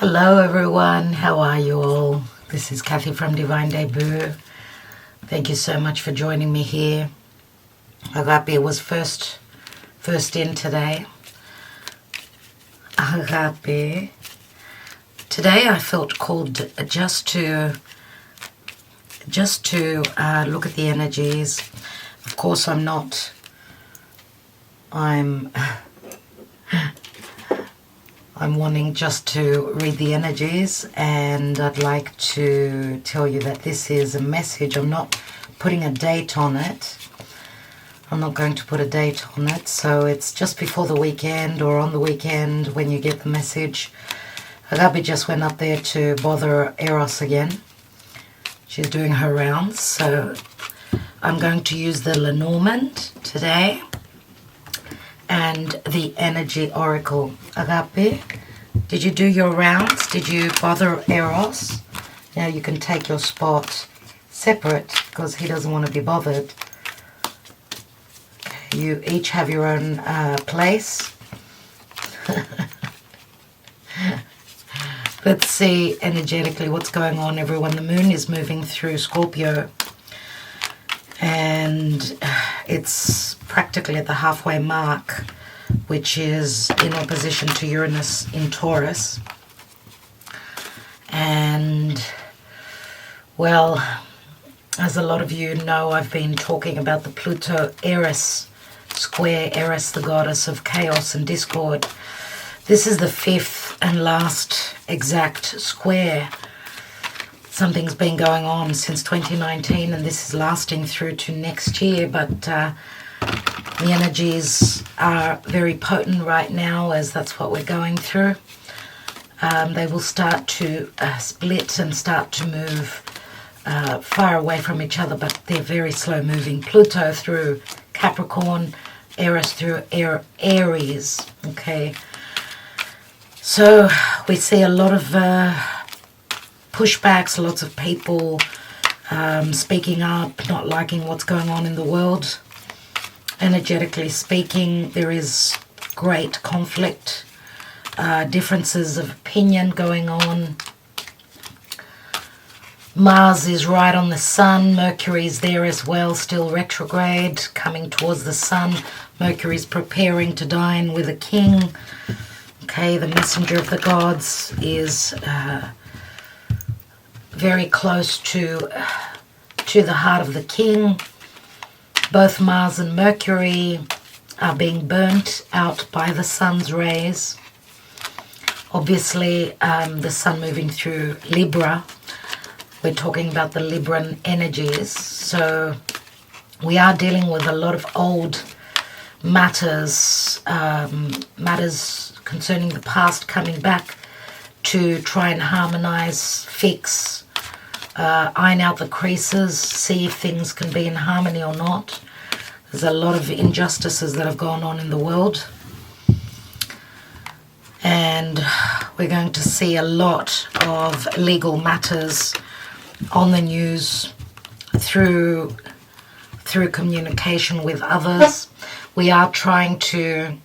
Hello everyone, how are you all? This is Kathy from Divine Debut. Thank you so much for joining me here. Agape was first in today. Agape. Today I felt called just to look at the energies. Of course I'm wanting just to read the energies, and I'd like to tell you that this is a message. I'm not putting a date on it. I'm not going to put a date on it, so it's just before the weekend or on the weekend when you get the message. Agape just went up there to bother Eros again. She's doing her rounds, so I'm going to use the Lenormand today and the Energy Oracle. Agape, did you do your rounds? Did you bother Eros? Now you can take your spot separate because he doesn't want to be bothered. Okay, you each have your own place. Let's see energetically what's going on, everyone. The moon is moving through Scorpio, and it's practically at the halfway mark, which is in opposition to Uranus in Taurus. And, well, as a lot of you know, I've been talking about the Pluto-Eris square, Eris, the goddess of chaos and discord. This is the fifth and last exact square. Something's been going on since 2019, and this is lasting through to next year, but the energies are very potent right now, as that's what we're going through. They will start to split and start to move far away from each other, but they're very slow moving. Pluto through Capricorn, Eris through Aries. Okay, so we see a lot of pushbacks, lots of people speaking up, not liking what's going on in the world. Energetically speaking, there is great conflict, differences of opinion going on. Mars is right on the sun. Mercury is there as well, still retrograde, coming towards the sun. Mercury is preparing to dine with a king. Okay, the messenger of the gods is very close to the heart of the king. Both Mars and Mercury are being burnt out by the sun's rays. Obviously, the sun moving through Libra. We're talking about the Libran energies. So we are dealing with a lot of old matters, matters concerning the past coming back to try and harmonize, fix, iron out the creases, see if things can be in harmony or not. There's a lot of injustices that have gone on in the world, and we're going to see a lot of legal matters on the news through communication with others. We are trying to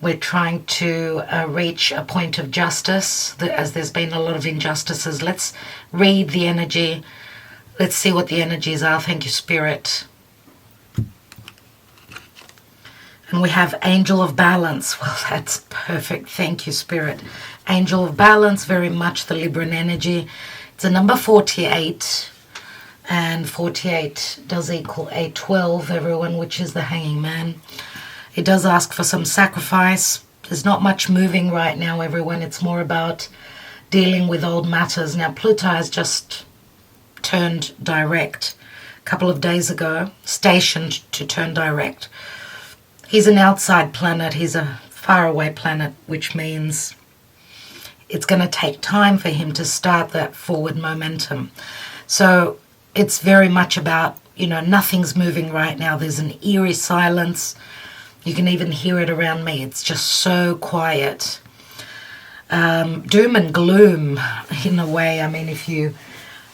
reach a point of justice, as there's been a lot of injustices. Let's read the energy. Let's see what the energies are. Thank you, Spirit. And we have Angel of Balance. Well, that's perfect. Thank you, Spirit. Angel of Balance, very much the Libran energy. It's a number 48. And 48 does equal a 12, everyone, which is the Hanging Man. It does ask for some sacrifice. There's not much moving right now, everyone. It's more about dealing with old matters. Now, Pluto has just turned direct a couple of days ago, stationed to turn direct. He's an outside planet. He's a faraway planet, which means it's going to take time for him to start that forward momentum. So it's very much about, nothing's moving right now. There's an eerie silence. You can even hear it around me. It's just so quiet. Doom and gloom, in a way. I mean, if you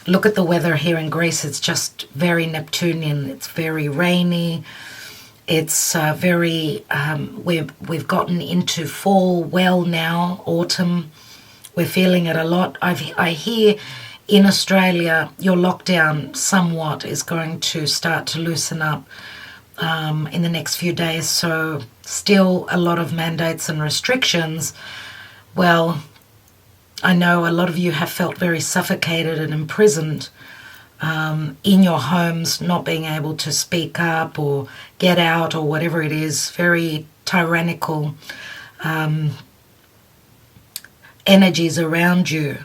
look at the weather here in Greece, it's just very Neptunian. It's very rainy. It's very, we've gotten into fall well now, autumn. We're feeling it a lot. I hear in Australia your lockdown somewhat is going to start to loosen up in the next few days. So still a lot of mandates and restrictions. Well, I know a lot of you have felt very suffocated and imprisoned in your homes, not being able to speak up or get out or whatever it is. Very tyrannical energies around you.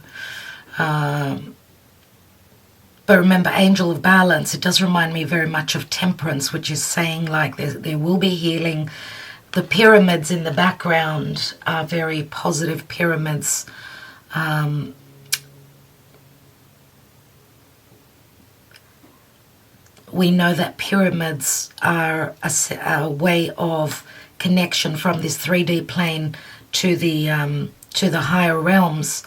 But remember, angel of balance, it does remind me very much of temperance, which is saying like there will be healing. The pyramids in the background are very positive pyramids. We know that pyramids are a way of connection from this 3D plane to the higher realms,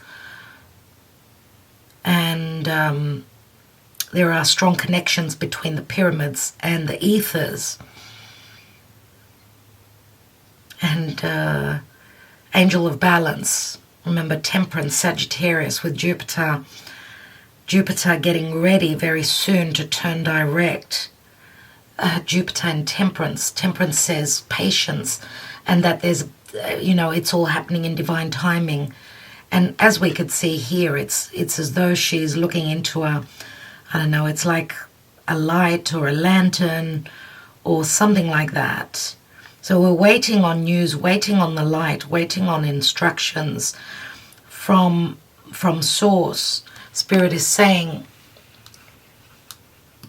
and there are strong connections between the pyramids and the ethers. And angel of balance, remember temperance, Sagittarius with Jupiter getting ready very soon to turn direct. Jupiter in temperance says patience, and that there's it's all happening in divine timing. And as we could see here, it's as though she's looking into it's like a light or a lantern or something like that. So we're waiting on news, waiting on the light, waiting on instructions from source. Spirit is saying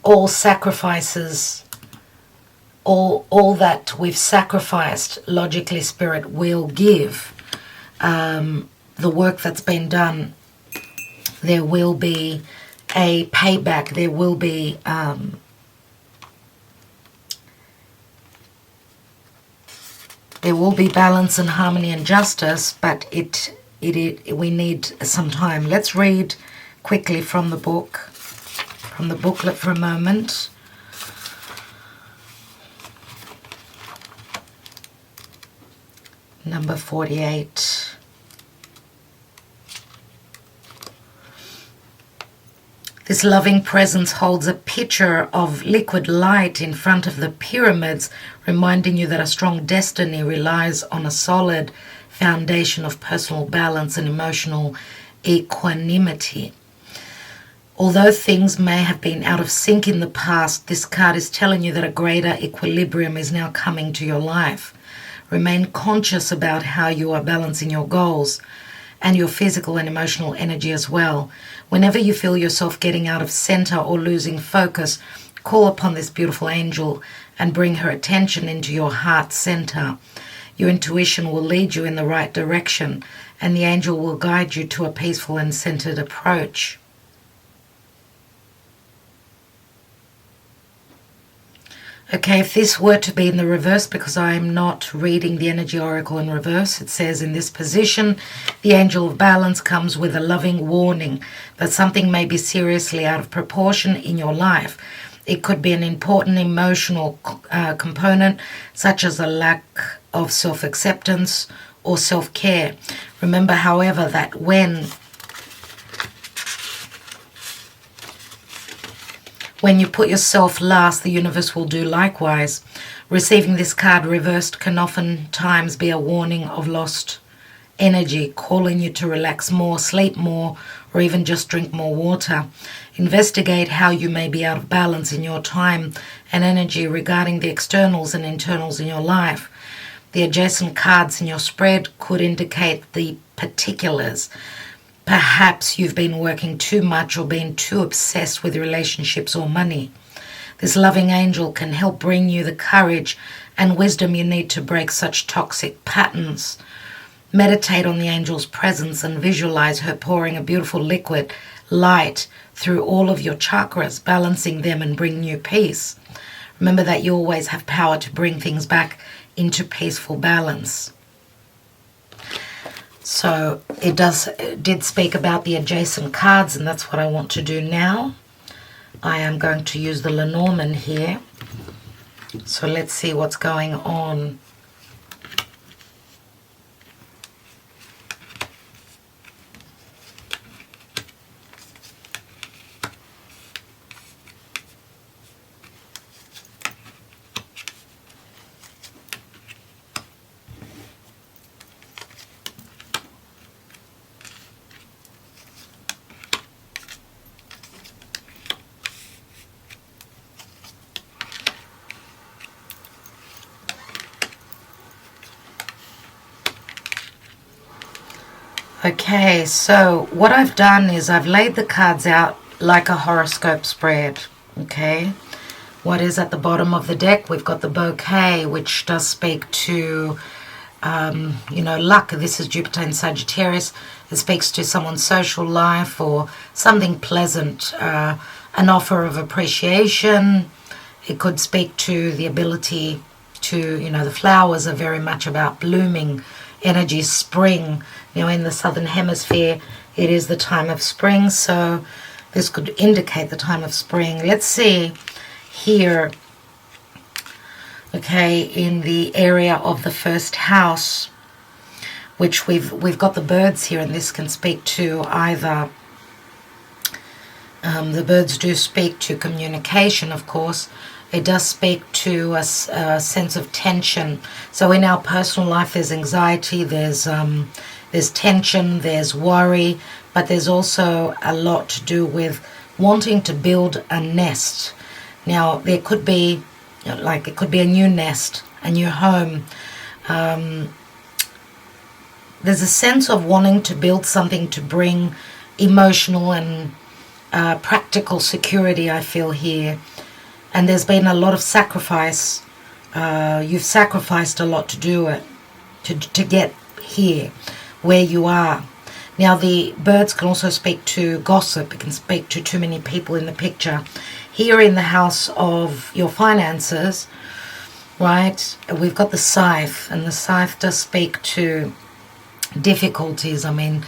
all sacrifices, all that we've sacrificed, logically Spirit will give. The work that's been done, there will be a payback, there will be balance and harmony and justice, but we need some time. Let's read quickly from the booklet for a moment. Number 48. This loving presence holds a pitcher of liquid light in front of the pyramids, reminding you that a strong destiny relies on a solid foundation of personal balance and emotional equanimity. Although things may have been out of sync in the past, this card is telling you that a greater equilibrium is now coming to your life. Remain conscious about how you are balancing your goals and your physical and emotional energy as well. Whenever you feel yourself getting out of center or losing focus, call upon this beautiful angel and bring her attention into your heart center. Your intuition will lead you in the right direction, and the angel will guide you to a peaceful and centered approach. Okay, if this were to be in the reverse, because I am not reading the energy oracle in reverse, it says in this position, the angel of balance comes with a loving warning that something may be seriously out of proportion in your life. It could be an important emotional component, such as a lack of self-acceptance or self-care. Remember, however, that when you put yourself last, the universe will do likewise. Receiving this card reversed can oftentimes be a warning of lost energy, calling you to relax more, sleep more, or even just drink more water. Investigate how you may be out of balance in your time and energy regarding the externals and internals in your life. The adjacent cards in your spread could indicate the particulars. Perhaps you've been working too much or been too obsessed with relationships or money. This loving angel can help bring you the courage and wisdom you need to break such toxic patterns. Meditate on the angel's presence and visualize her pouring a beautiful liquid light through all of your chakras, balancing them and bringing you peace. Remember that you always have power to bring things back into peaceful balance. So it did speak about the adjacent cards, and that's what I want to do now. I am going to use the Lenormand here, So let's see what's going on. Okay, so what I've done is I've laid the cards out like a horoscope spread, okay? What is at the bottom of the deck? We've got the bouquet, which does speak to, you know, luck. This is Jupiter in Sagittarius. It speaks to someone's social life or something pleasant, an offer of appreciation. It could speak to the ability to, you know, the flowers are very much about blooming energy, spring. You know, in the southern hemisphere, it is the time of spring, so this could indicate the time of spring. Let's see here, okay, in the area of the first house, which we've got the birds here, and this can speak to either, the birds do speak to communication, of course. It does speak to a sense of tension. So in our personal life, there's anxiety, there's tension, there's worry, but there's also a lot to do with wanting to build a nest. Now, there could be, like, it could be a new nest, a new home. There's a sense of wanting to build something to bring emotional and practical security, I feel here. And there's been a lot of sacrifice. You've sacrificed a lot to do it, to get here, where you are. Now, the birds can also speak to gossip. It can speak to too many people in the picture. Here in the house of your finances, right, we've got the scythe, and the scythe does speak to difficulties. I mean,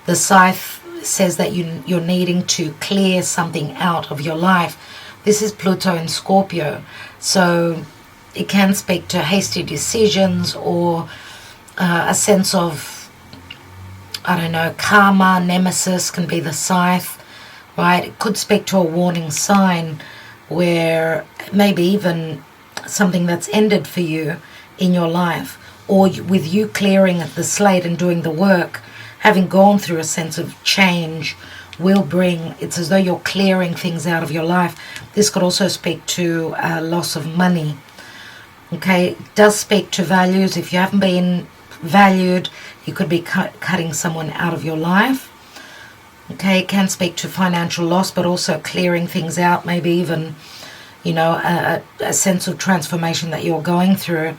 the scythe says that you're needing to clear something out of your life. This is Pluto in Scorpio, so it can speak to hasty decisions or a sense of, I don't know, karma, nemesis can be the scythe, right? It could speak to a warning sign where maybe even something that's ended for you in your life, or with you clearing the slate and doing the work, having gone through a sense of change will bring, it's as though you're clearing things out of your life. This could also speak to loss of money. Okay, it does speak to values. If you haven't been valued, you could be cutting someone out of your life. Okay, it can speak to financial loss, but also clearing things out, maybe even, you know, a sense of transformation that you're going through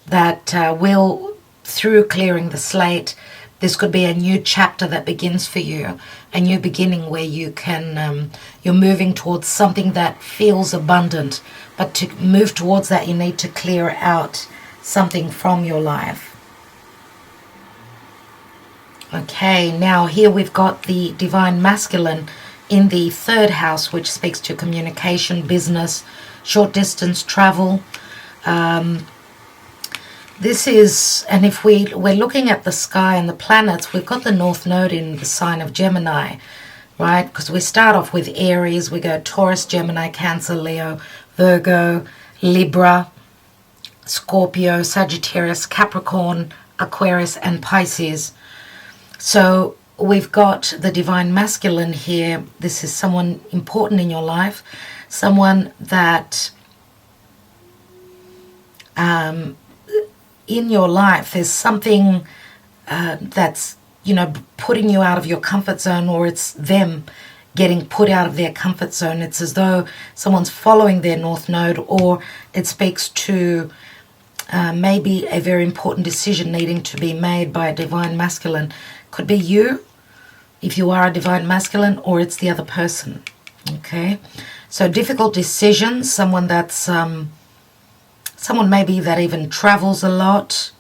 that will, through clearing the slate, this could be a new chapter that begins for you, a new beginning where you can, you're moving towards something that feels abundant. But to move towards that, you need to clear out something from your life. Okay, now here we've got the divine masculine in the third house, which speaks to communication, business, short distance travel. This is, and if we're looking at the sky and the planets, we've got the North Node in the sign of Gemini, right? Because we start off with Aries, we go Taurus, Gemini, Cancer, Leo, Virgo, Libra, Scorpio, Sagittarius, Capricorn, Aquarius, and Pisces. So we've got the divine masculine here. This is someone important in your life, someone that in your life there's something that's, you know, putting you out of your comfort zone, or it's them getting put out of their comfort zone. It's as though someone's following their North Node, or it speaks to maybe a very important decision needing to be made by a divine masculine. Could be you, if you are a divine masculine, or it's the other person. Okay, so difficult decisions, someone that's someone maybe that even travels a lot,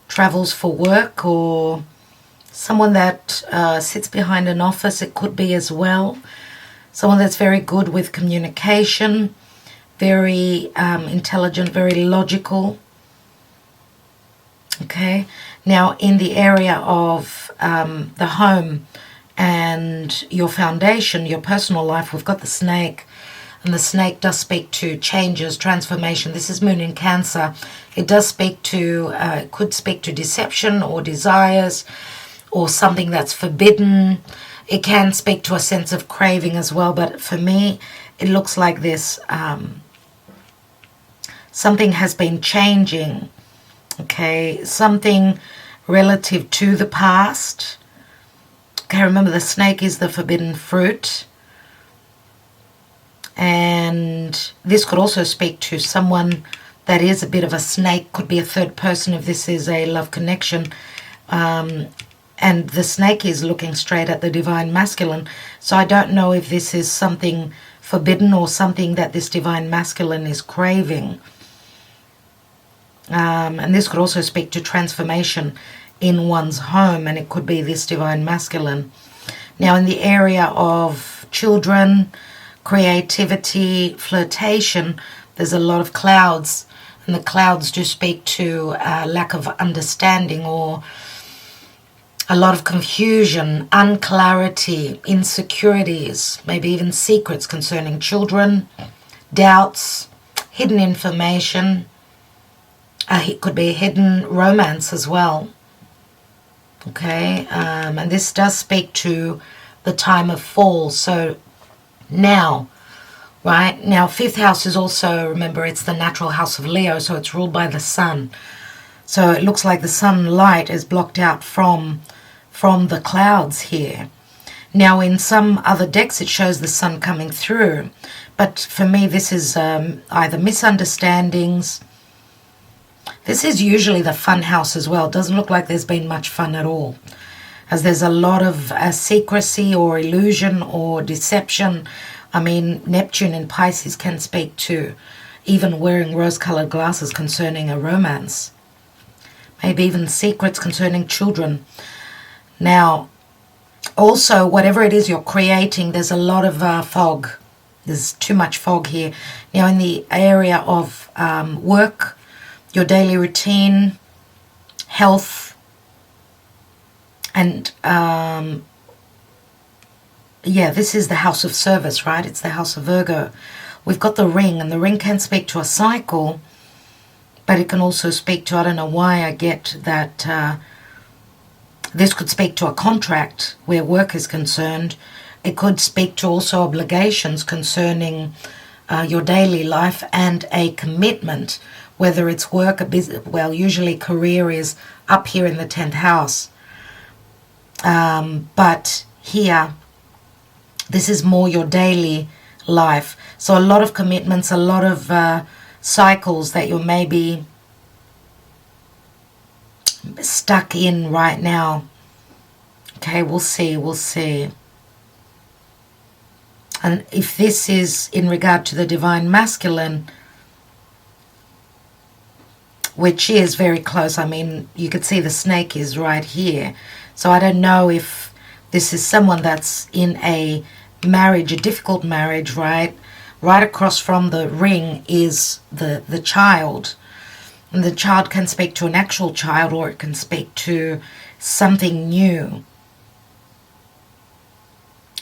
travels for work, or someone that sits behind an office. It could be as well someone that's very good with communication, very intelligent, very logical. Okay, now in the area of the home and your foundation, your personal life, we've got the snake. And the snake does speak to changes, transformation. This is Moon in Cancer. It does speak to, could speak to deception or desires or something that's forbidden. It can speak to a sense of craving as well. But for me, it looks like this. Something has been changing. Okay, something relative to the past. Okay, remember the snake is the forbidden fruit. And this could also speak to someone that is a bit of a snake, could be a third person if this is a love connection. And the snake is looking straight at the divine masculine. So I don't know if this is something forbidden or something that this divine masculine is craving. And this could also speak to transformation in one's home, and it could be this divine masculine. Now in the area of children, creativity, flirtation, there's a lot of clouds, and the clouds do speak to lack of understanding or a lot of confusion, unclarity, insecurities, maybe even secrets concerning children, doubts, hidden information. It could be a hidden romance as well. Okay, and this does speak to the time of fall. So now, right now, 5th house is also, remember, it's the natural house of Leo, so it's ruled by the sun. So it looks like the sunlight is blocked out from the clouds here. Now in some other decks it shows the sun coming through, but for me this is either misunderstandings. This is usually the fun house as well. It doesn't look like there's been much fun at all, as there's a lot of secrecy or illusion or deception. I mean, Neptune in Pisces can speak to even wearing rose-colored glasses concerning a romance. Maybe even secrets concerning children. Now, also, whatever it is you're creating, there's a lot of fog. There's too much fog here. Now, in the area of work, your daily routine, health, and yeah, this is the house of service, right? It's the house of Virgo. We've got the ring, and the ring can speak to a cycle, but it can also speak to, I don't know why I get that this could speak to a contract where work is concerned. It could speak to also obligations concerning your daily life and a commitment, whether it's work, a business. Well, usually career is up here in the 10th house. But here, this is more your daily life. So a lot of commitments, a lot of cycles that you're maybe stuck in right now. Okay, we'll see. And if this is in regard to the divine masculine, which is very close, I mean, you could see the snake is right here. So I don't know if this is someone that's in a marriage, a difficult marriage, right? Right across from the ring is the child. And the child can speak to an actual child, or it can speak to something new.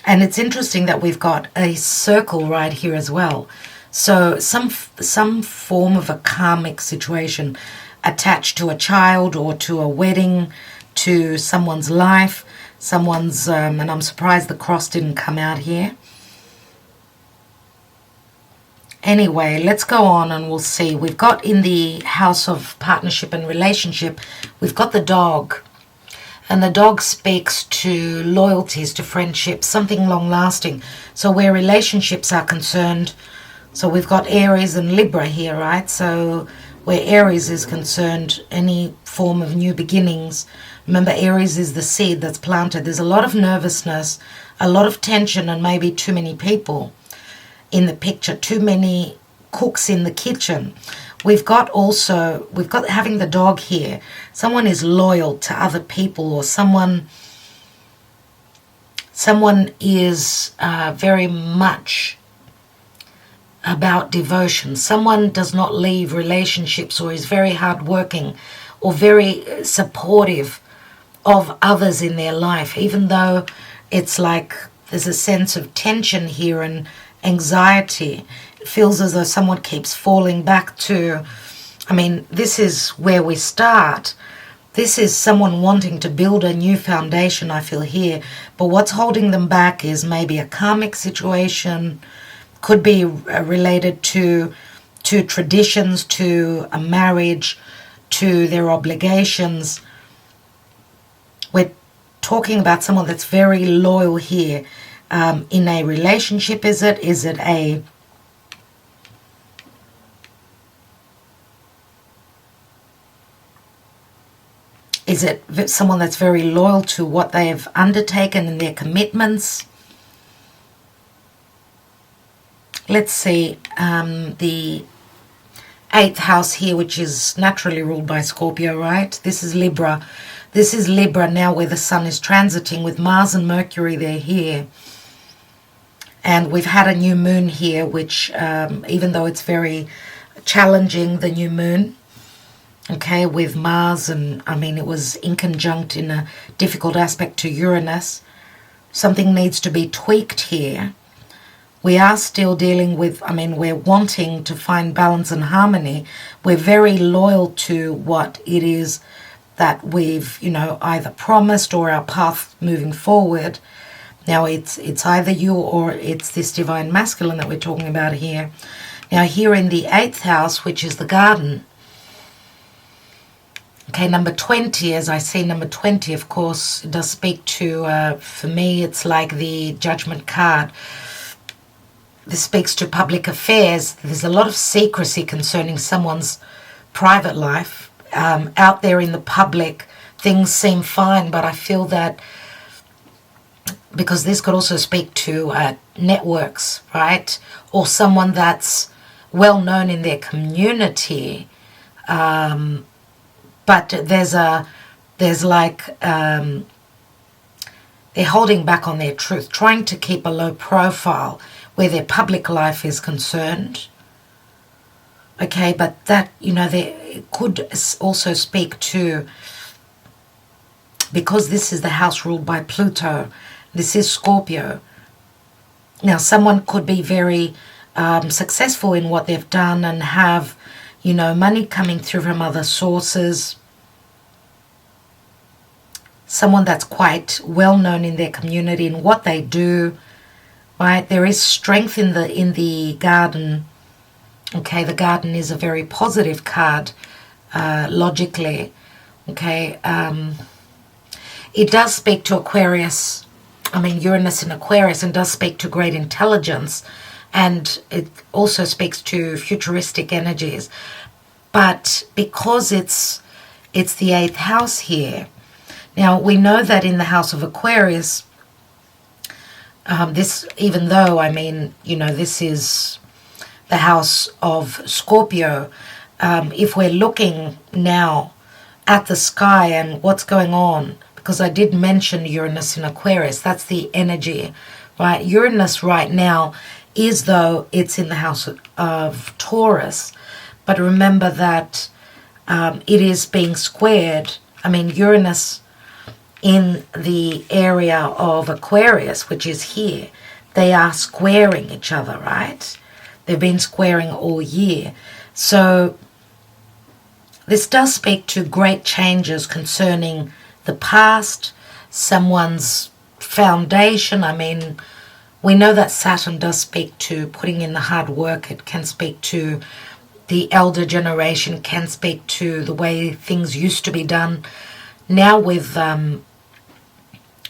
And it's interesting that we've got a circle right here as well. So some form of a karmic situation attached to a child or to a wedding, to someone's life, someone's, and I'm surprised the cross didn't come out here. Anyway, let's go on and we'll see. We've got in the house of partnership and relationship, we've got the dog. And the dog speaks to loyalties, to friendships, something long-lasting. So where relationships are concerned, so we've got Aries and Libra here, right? So where Aries is concerned, any form of new beginnings. Remember, Aries is the seed that's planted. There's a lot of nervousness, a lot of tension, and maybe too many people in the picture, too many cooks in the kitchen. We've got having the dog here. Someone is loyal to other people, or someone is very much about devotion. Someone does not leave relationships or is very hardworking or very supportive of others in their life, even though it's like there's a sense of tension here and anxiety. It feels as though someone keeps falling back to, I mean, this is where we start. This is someone wanting to build a new foundation, I feel here. But what's holding them back is maybe a karmic situation, could be related to traditions, to a marriage, to their obligations. We're talking about someone that's very loyal here. In a relationship, is it? Is it a... Is it someone that's very loyal to what they have undertaken and their commitments? Let's see, the 8th house here, which is naturally ruled by Scorpio, right? This is Libra. This is Libra now, where the sun is transiting with Mars and Mercury. They're here. And we've had a new moon here, which even though it's very challenging, the new moon, okay, with Mars, and I mean, it was inconjunct in a difficult aspect to Uranus. Something needs to be tweaked here. We are still dealing with, I mean, we're wanting to find balance and harmony. We're very loyal to what it is that we've, you know, either promised or our path moving forward. Now, it's either you or it's this divine masculine that we're talking about here. Now, here in the 8th house, which is the garden, okay, number 20, as I see number 20, of course, it does speak to, for me, it's like the judgment card. This speaks to public affairs. There's a lot of secrecy concerning someone's private life. Out there in the public, things seem fine, but I feel that because this could also speak to networks, right? Or someone that's well known in their community, but there's like they're holding back on their truth, trying to keep a low profile where their public life is concerned. Okay, but that, you know, it could also speak to, because this is the house ruled by Pluto, this is Scorpio. Now, someone could be very successful in what they've done and have, you know, money coming through from other sources. Someone that's quite well known in their community in what they do. Right, there is strength in the garden. Okay, the garden is a very positive card, logically. Okay, it does speak to Aquarius. I mean, Uranus in Aquarius, and does speak to great intelligence, and it also speaks to futuristic energies. But because it's the 8th house here, now we know that in the house of Aquarius. This, even though, I mean, you know, this is the house of Scorpio, if we're looking now at the sky and what's going on, because I did mention Uranus in Aquarius, that's the energy, right? Uranus right now is, though, it's in the house of Taurus, but remember that it is being squared. I mean, Uranus in the area of Aquarius, which is here, they are squaring each other, right? They've been squaring all year. So this does speak to great changes concerning the past, someone's foundation. I mean, we know that Saturn does speak to putting in the hard work. It can speak to the elder generation, can speak to the way things used to be done. Now with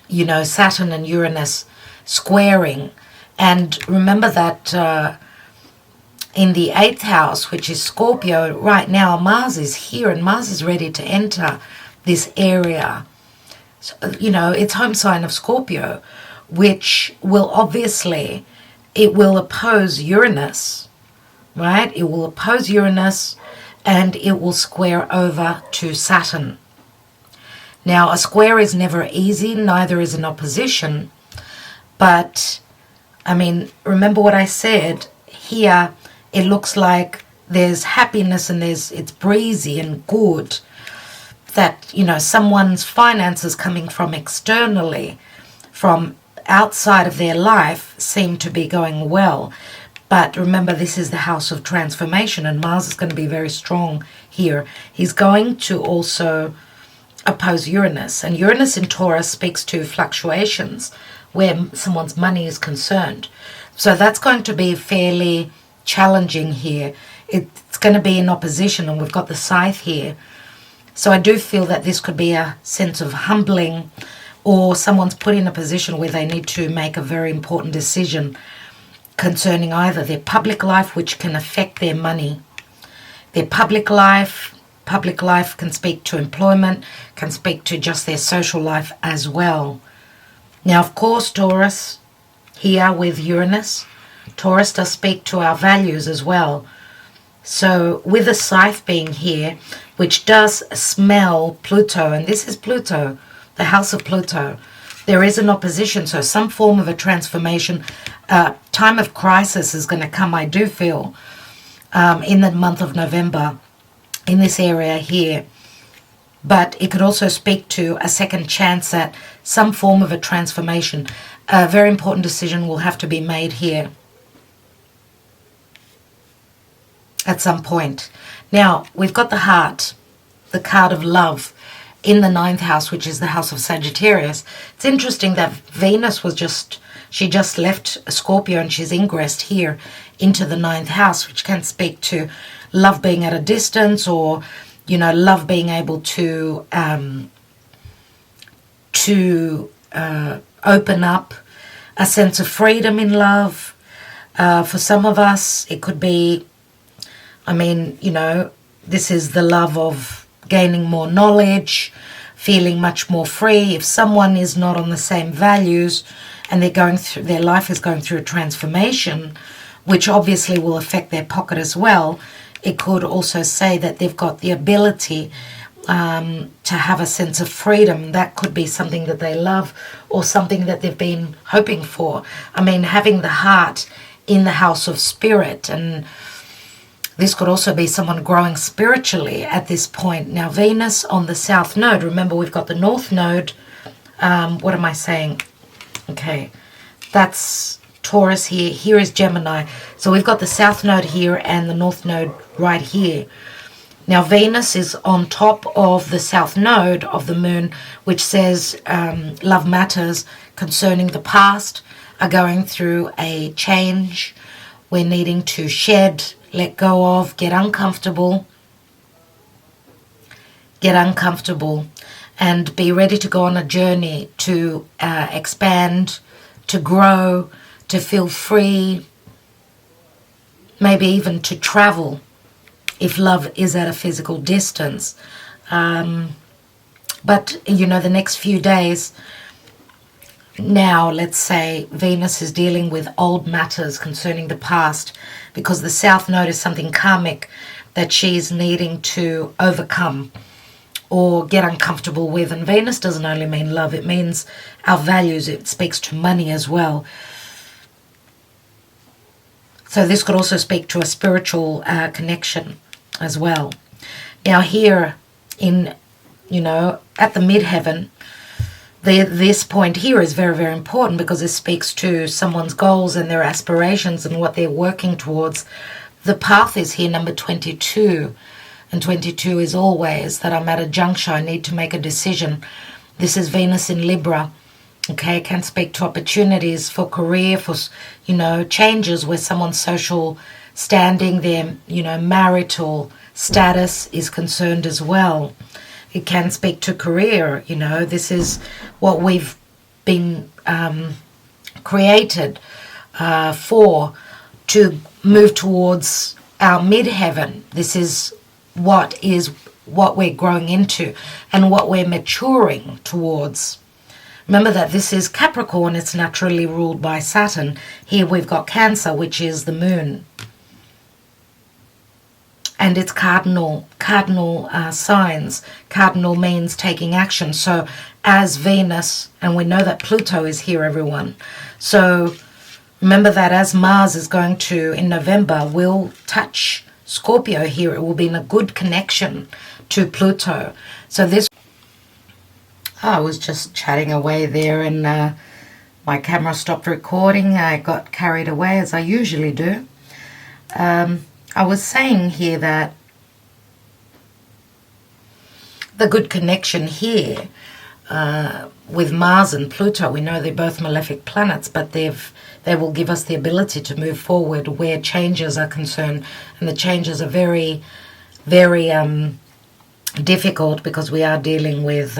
you know, Saturn and Uranus squaring. And remember that in the 8th house, which is Scorpio, right now Mars is here and Mars is ready to enter this area. So, you know, it's home sign of Scorpio, which will obviously, it will oppose Uranus, right? It will oppose Uranus and it will square over to Saturn. Now, a square is never easy, neither is an opposition. But, I mean, remember what I said here, it looks like there's happiness and it's breezy and good. That, you know, someone's finances coming from externally, from outside of their life, seem to be going well. But remember, this is the house of transformation, and Mars is going to be very strong here. He's going to also oppose Uranus, and Uranus in Taurus speaks to fluctuations where someone's money is concerned. So that's going to be fairly challenging here. It's going to be in opposition, and we've got the scythe here. So I do feel that this could be a sense of humbling, or someone's put in a position where they need to make a very important decision concerning either their public life, which can affect their money. Their public life can speak to employment, can speak to just their social life as well. Now, of course, Taurus, here with Uranus, Taurus does speak to our values as well. So with the scythe being here, which does smell Pluto, and this is Pluto, the house of Pluto, there is an opposition, so some form of a transformation, time of crisis is going to come, I do feel, in the month of November, in this area here. But it could also speak to a second chance at some form of a transformation. A very important decision will have to be made here at some point. Now, we've got the heart, the card of love, in the 9th house, which is the house of Sagittarius. It's interesting that Venus she just left Scorpio and she's ingressed here into the 9th house, which can speak to love being at a distance, or, you know, love being able to open up a sense of freedom in love. For some of us, it could be, I mean, you know, this is the love of gaining more knowledge, feeling much more free. If someone is not on the same values and their life is going through a transformation, which obviously will affect their pocket as well, it could also say that they've got the ability to have a sense of freedom. That could be something that they love, or something that they've been hoping for. I mean, having the heart in the house of spirit, and this could also be someone growing spiritually at this point. Now, Venus on the south node. Remember, we've got the north node. What am I saying? Okay, that's Taurus here. Here is Gemini. So we've got the south node here and the north node right here. Now, Venus is on top of the south node of the moon, which says love matters concerning the past are going through a change. We're needing to shed, let go of, get uncomfortable, and be ready to go on a journey to expand, to grow, to feel free, maybe even to travel if love is at a physical distance. But, you know, the next few days, now, let's say Venus is dealing with old matters concerning the past, because the south node is something karmic that she's needing to overcome or get uncomfortable with. And Venus doesn't only mean love, it means our values. It speaks to money as well. So this could also speak to a spiritual connection as well. Now here in, you know, at the midheaven, this point here is very, very important, because it speaks to someone's goals and their aspirations and what they're working towards. The path is here, number 22. And 22 is always that I'm at a juncture. I need to make a decision. This is Venus in Libra. Okay, it can speak to opportunities for career, for, you know, changes where someone's social standing, their, you know, marital status is concerned as well. It can speak to career, you know, this is what we've been created for, to move towards our midheaven. This is what we're growing into and what we're maturing towards. Remember that this is Capricorn, it's naturally ruled by Saturn. Here we've got Cancer, which is the moon. And it's cardinal signs. Cardinal means taking action. So as Venus, and we know that Pluto is here, everyone. So Remember that as Mars is going to, in November, will touch Scorpio here, it will be in a good connection to Pluto. So this, I was just chatting away there, and my camera stopped recording. I got carried away, as I usually do. I was saying here that the good connection here with Mars and Pluto, we know they're both malefic planets, but they will give us the ability to move forward where changes are concerned, and the changes are very, very difficult, because we are dealing with,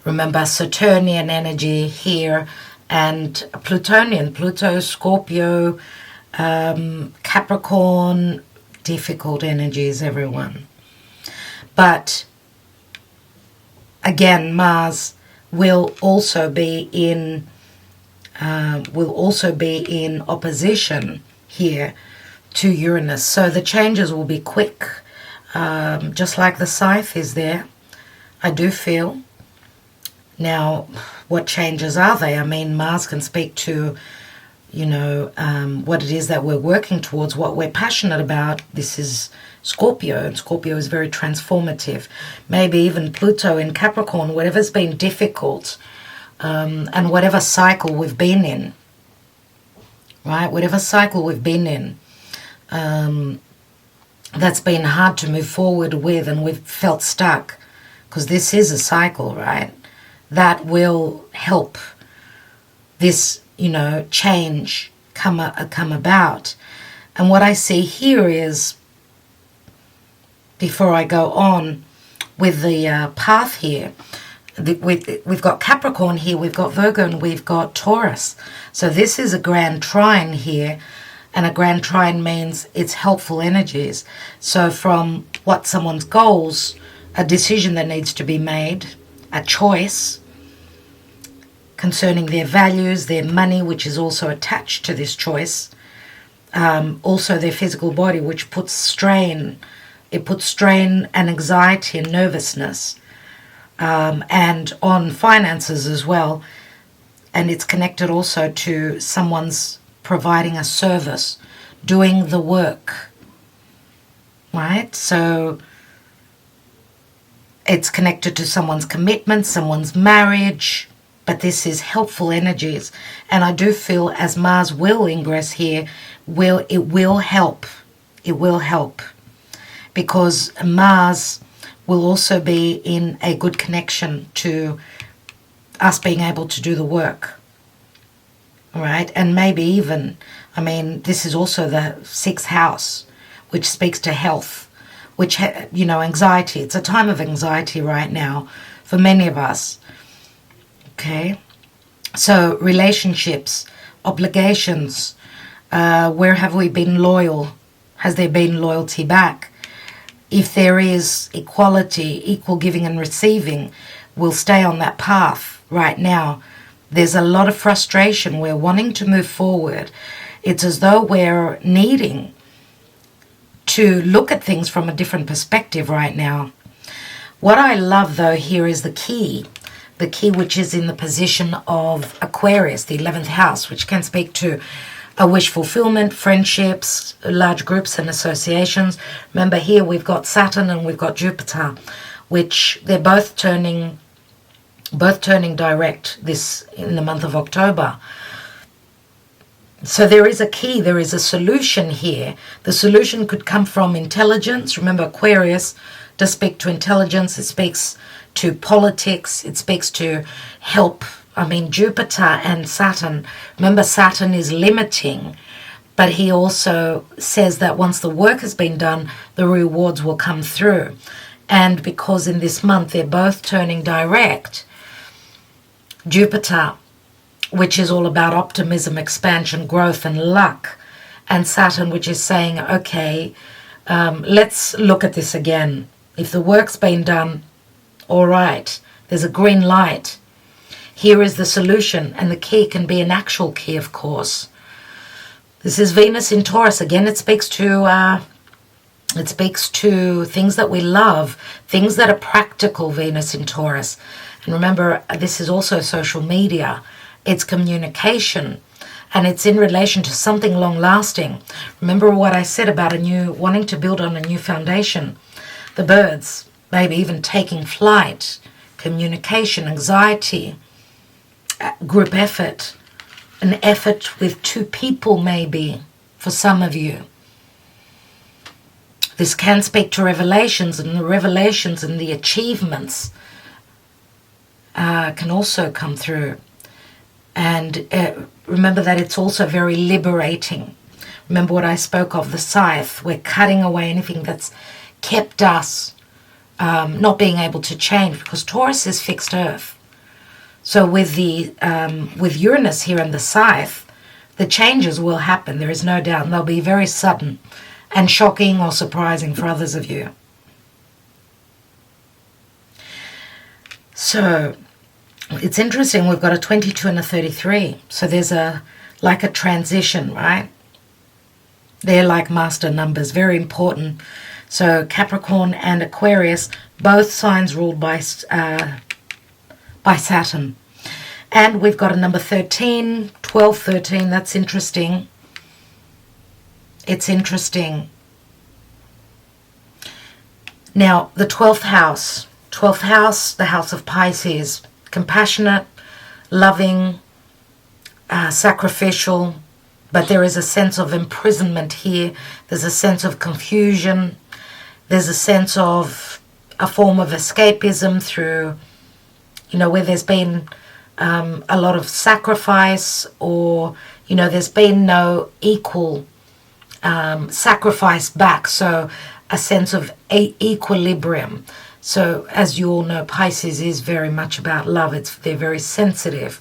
remember, Saturnian energy here and Plutonian, Pluto, Scorpio, Capricorn, difficult energies, everyone. But again, Mars will also be in opposition here to Uranus. So the changes will be quick, just like the scythe is there, I do feel. Now, what changes are they? I mean, Mars can speak to, what it is that we're working towards, what we're passionate about. This is Scorpio, and Scorpio is very transformative. Maybe even Pluto in Capricorn, whatever's been difficult, and whatever cycle we've been in, right? Whatever cycle we've been in, that's been hard to move forward with, and we've felt stuck, because this is a cycle, right? That will help this, change come about. And what I see here is, before I go on with the path here, we've got Capricorn here, we've got Virgo, and we've got Taurus. So this is a grand trine here, and a grand trine means it's helpful energies. So from what someone's goals, a decision that needs to be made, a choice concerning their values, their money, which is also attached to this choice, also their physical body, which puts strain. It puts strain and anxiety and nervousness, and on finances as well. And it's connected also to someone's providing a service, doing the work, right? So it's connected to someone's commitment, someone's marriage, but this is helpful energies. And I do feel as Mars will ingress here, it will help. It will help. Because Mars will also be in a good connection to us being able to do the work. All right? And maybe even, this is also the 6th house, which speaks to health, which, anxiety. It's a time of anxiety right now for many of us. Okay? So relationships, obligations, where have we been loyal? Has there been loyalty back? If there is equality, equal giving and receiving, we'll stay on that path right now. There's a lot of frustration. We're wanting to move forward. It's as though we're needing to look at things from a different perspective right now. What I love, though, here is the key which is in the position of Aquarius, the 11th house, which can speak to a wish fulfillment, friendships, large groups and associations. Remember, here we've got Saturn and we've got Jupiter, which they're both turning direct this in the month of October. So there is a key, there is a solution here. The solution could come from intelligence. Remember, Aquarius does speak to intelligence. It speaks to politics. It speaks to help. Jupiter and Saturn. Remember, Saturn is limiting, but he also says that once the work has been done, the rewards will come through. And because in this month they're both turning direct, Jupiter, which is all about optimism, expansion, growth, and luck, and Saturn, which is saying, okay, let's look at this again. If the work's been done, all right, there's a green light. Here is the solution, and the key can be an actual key, of course. This is Venus in Taurus. Again, it speaks to things that we love, things that are practical, Venus in Taurus. And remember, this is also social media. It's communication. and it's in relation to something long-lasting. Remember what I said about wanting to build on a new foundation. The birds, maybe even taking flight, communication, anxiety, group effort, an effort with two people maybe for some of you. This can speak to revelations, and the revelations and the achievements can also come through. And remember that it's also very liberating. Remember what I spoke of, the scythe. We're cutting away anything that's kept us not being able to change, because Taurus is fixed earth. So with Uranus here and the scythe, the changes will happen. There is no doubt. And they'll be very sudden and shocking or surprising for others of you. So it's interesting, we've got a 22 and a 33. So there's like a transition, right? They're like master numbers, very important. So Capricorn and Aquarius, both signs ruled by Saturn. And we've got a number 13, 12, 13. That's interesting. It's interesting. Now, the 12th house. 12th house, the house of Pisces. Compassionate, loving, sacrificial. But there is a sense of imprisonment here. There's a sense of confusion. There's a sense of a form of escapism through, where there's been a lot of sacrifice, or, there's been no equal sacrifice back. So a sense of equilibrium. So as you all know, Pisces is very much about love. They're very sensitive.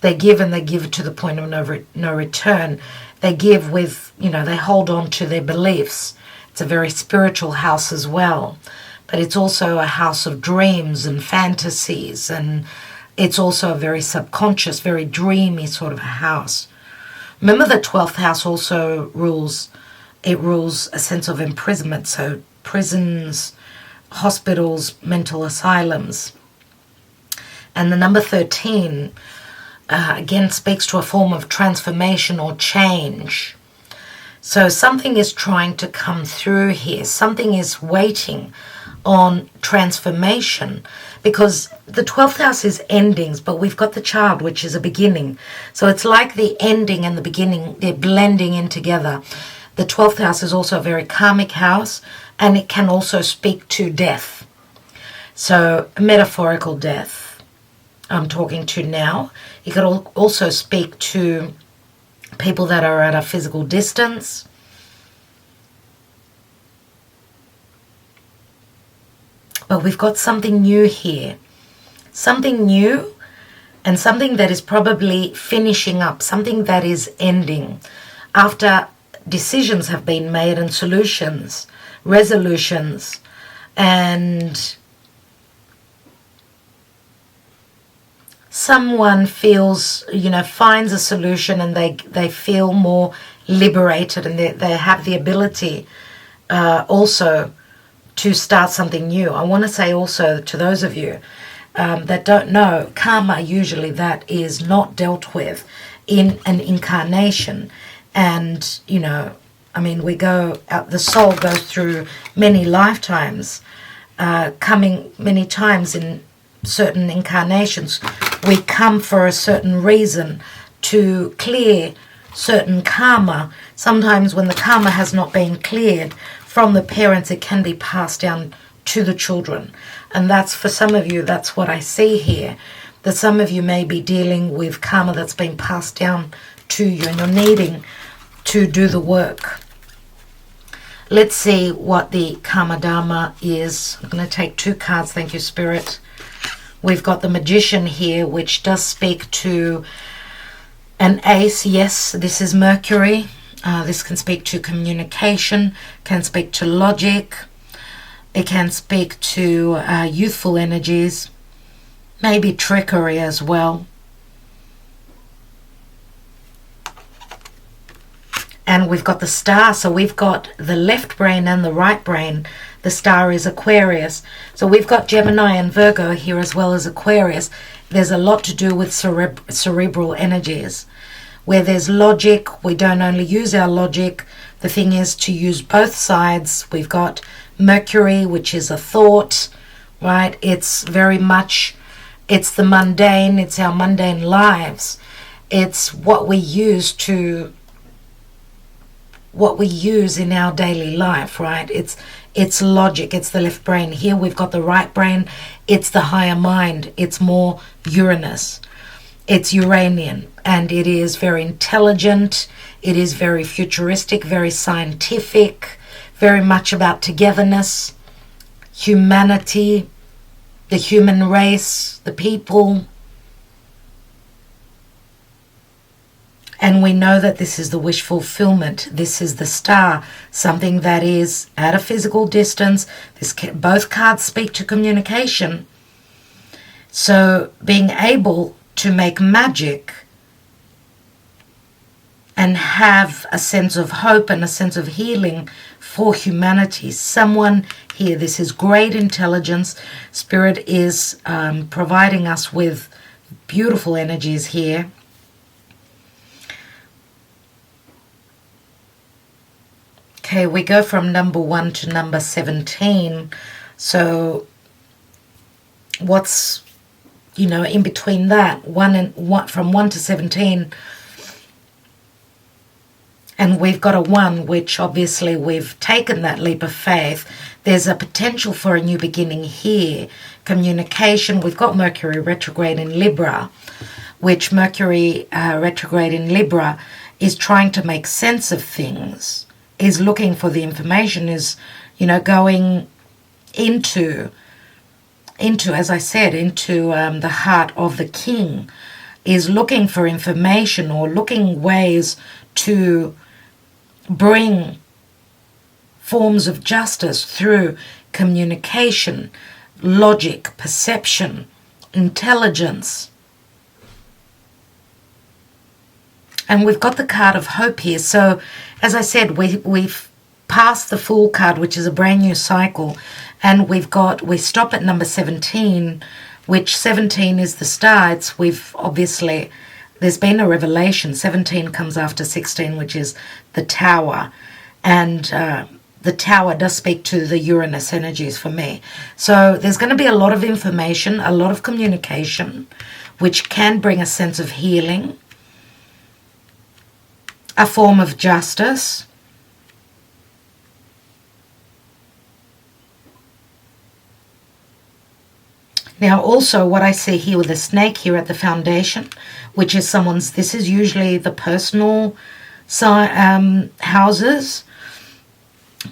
They give, and they give to the point of no return. They give with, they hold on to their beliefs. It's a very spiritual house as well. But it's also a house of dreams and fantasies. And it's also a very subconscious, very dreamy sort of a house. Remember, the 12th house also rules a sense of imprisonment. So prisons, hospitals, mental asylums. And the number 13, again, speaks to a form of transformation or change. So something is trying to come through here. Something is waiting on transformation, because the 12th house is endings, but we've got the child, which is a beginning. So it's like the ending and the beginning, they're blending in together. The 12th house is also a very karmic house, and it can also speak to death. So metaphorical death I'm talking to now. It could also speak to people that are at a physical distance. But we've got something new here. Something new, and something that is probably finishing up. Something that is ending. After decisions have been made and solutions, resolutions, and someone feels, finds a solution, and they feel more liberated, and they have the ability also to start something new. I want to say also to those of you that don't know, karma usually that is not dealt with in an incarnation. And, we go out, the soul goes through many lifetimes, coming many times in certain incarnations. We come for a certain reason to clear certain karma. Sometimes when the karma has not been cleared from the parents, it can be passed down to the children. And that's, for some of you, that's what I see here, that some of you may be dealing with karma that's been passed down to you, and you're needing to do the work. Let's see what the karma dharma is. I'm going to take 2 cards. Thank you, Spirit. We've got the Magician here, which does speak to an ace. Yes, this is Mercury. This can speak to communication, can speak to logic. It can speak to youthful energies, maybe trickery as well. And we've got the star, so we've got the left brain and the right brain. The star is Aquarius. So we've got Gemini and Virgo here as well as Aquarius. There's a lot to do with cerebral energies. Where there's logic, we don't only use our logic. The thing is to use both sides. We've got Mercury, which is a thought, right? It's very much, it's the mundane, it's our mundane lives. It's what we use in our daily life, right? It's logic, it's the left brain. Here we've got the right brain, it's the higher mind, it's more Uranus. It's Uranian, and it is very intelligent, it is very futuristic, very scientific, very much about togetherness, humanity, the human race, the people. And we know that this is the wish fulfillment. This is the star, something that is at a physical distance. Both cards speak to communication. So being able to make magic and have a sense of hope and a sense of healing for humanity. Someone here, this is great intelligence. Spirit is providing us with beautiful energies here. Okay, we go from number 1 to number 17. So what's, in between that, from 1 to 17, and we've got a 1, which obviously we've taken that leap of faith. There's a potential for a new beginning here. Communication, we've got Mercury retrograde in Libra, which Mercury retrograde in Libra is trying to make sense of things, is looking for the information, is, going into, as I said, into the heart of the king, is looking for information or looking ways to bring forms of justice through communication, logic, perception, intelligence. And we've got the card of hope here. So, as I said, we've passed the Fool card, which is a brand new cycle, and we stop at number 17, which 17 is the star. There's been a revelation. 17 comes after 16, which is the Tower. And the Tower does speak to the Uranus energies for me. So there's going to be a lot of information, a lot of communication, which can bring a sense of healing, a form of justice. Now also what I see here with the snake here at the foundation, which is this is usually the personal houses,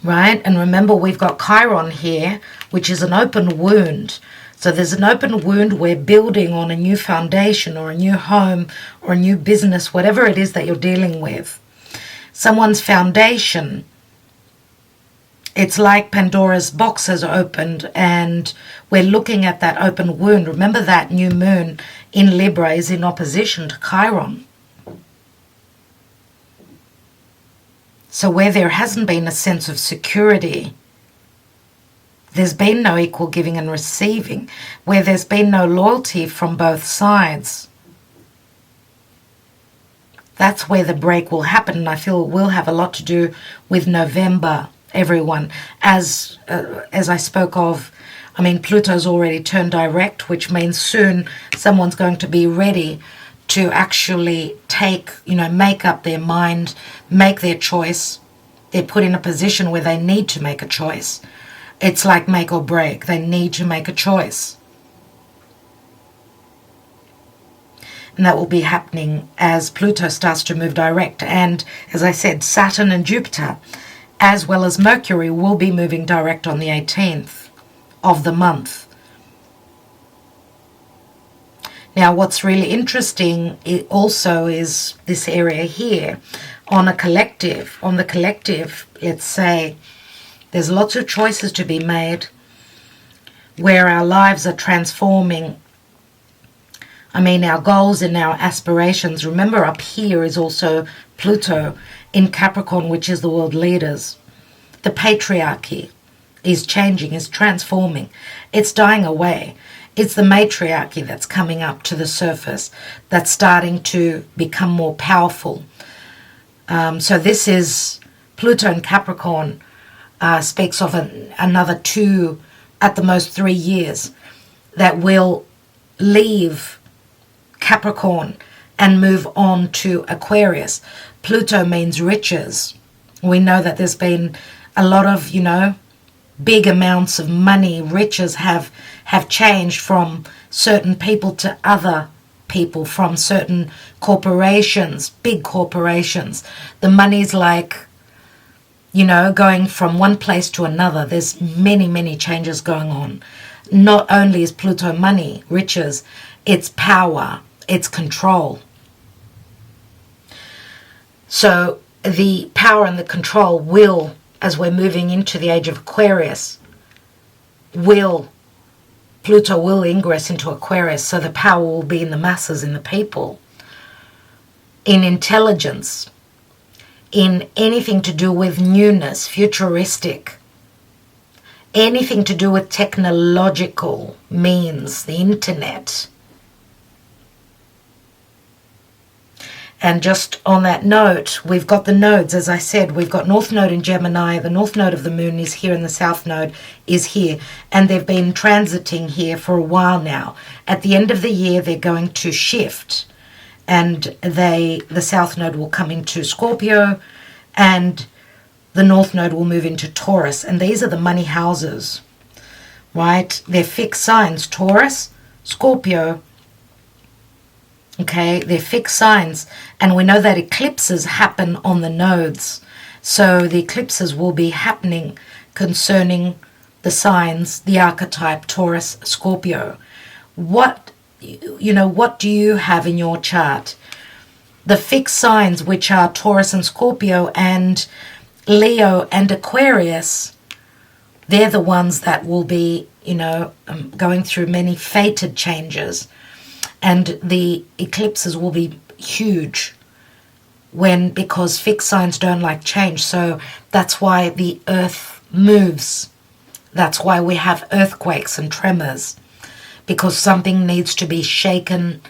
right? And remember, we've got Chiron here, which is an open wound. So there's an open wound. We're building on a new foundation or a new home or a new business, whatever it is that you're dealing with. Someone's foundation, it's like Pandora's box has opened, and we're looking at that open wound. Remember that new moon in Libra is in opposition to Chiron. So where there hasn't been a sense of security, there's been no equal giving and receiving, where there's been no loyalty from both sides, that's where the break will happen. And I feel it will have a lot to do with November, everyone. As I spoke of, Pluto's already turned direct, which means soon someone's going to be ready to actually make up their mind, make their choice. They're put in a position where they need to make a choice. It's like make or break. They need to make a choice. And that will be happening as Pluto starts to move direct. And as I said, Saturn and Jupiter, as well as Mercury, will be moving direct on the 18th of the month. Now, what's really interesting also is this area here on the collective, let's say, there's lots of choices to be made where our lives are transforming. Our goals and our aspirations. Remember, up here is also Pluto in Capricorn, which is the world leaders, the patriarchy, is changing, is transforming. It's dying away. It's the matriarchy that's coming up to the surface, that's starting to become more powerful. So this is Pluto in Capricorn, speaks of another 2, at the most 3 years, that will leave Capricorn and move on to Aquarius. Pluto means riches. We know that there's been a lot of, big amounts of money, riches have changed from certain people to other people, from certain corporations, big corporations. The money's like, going from one place to another. There's many, many changes going on. Not only is Pluto money, riches, it's power, it's control. So the power and the control will, as we're moving into the age of Aquarius, Pluto will ingress into Aquarius, so the power will be in the masses, in the people, in intelligence, in anything to do with newness, futuristic, anything to do with technological means, the internet. And just on that note, we've got the nodes, as I said, we've got North Node in Gemini, the North Node of the Moon is here, and the South Node is here. And they've been transiting here for a while now. At the end of the year, they're going to shift. And the South Node will come into Scorpio, and the North Node will move into Taurus. And these are the money houses, right? They're fixed signs, Taurus, Scorpio. Okay, they're fixed signs, and we know that eclipses happen on the nodes. So the eclipses will be happening concerning the signs, the archetype Taurus, Scorpio. What do you have in your chart? The fixed signs, which are Taurus and Scorpio and Leo and Aquarius, they're the ones that will be, going through many fated changes. And the eclipses will be huge because fixed signs don't like change. So that's why the earth moves. That's why we have earthquakes and tremors, because something needs to be shaken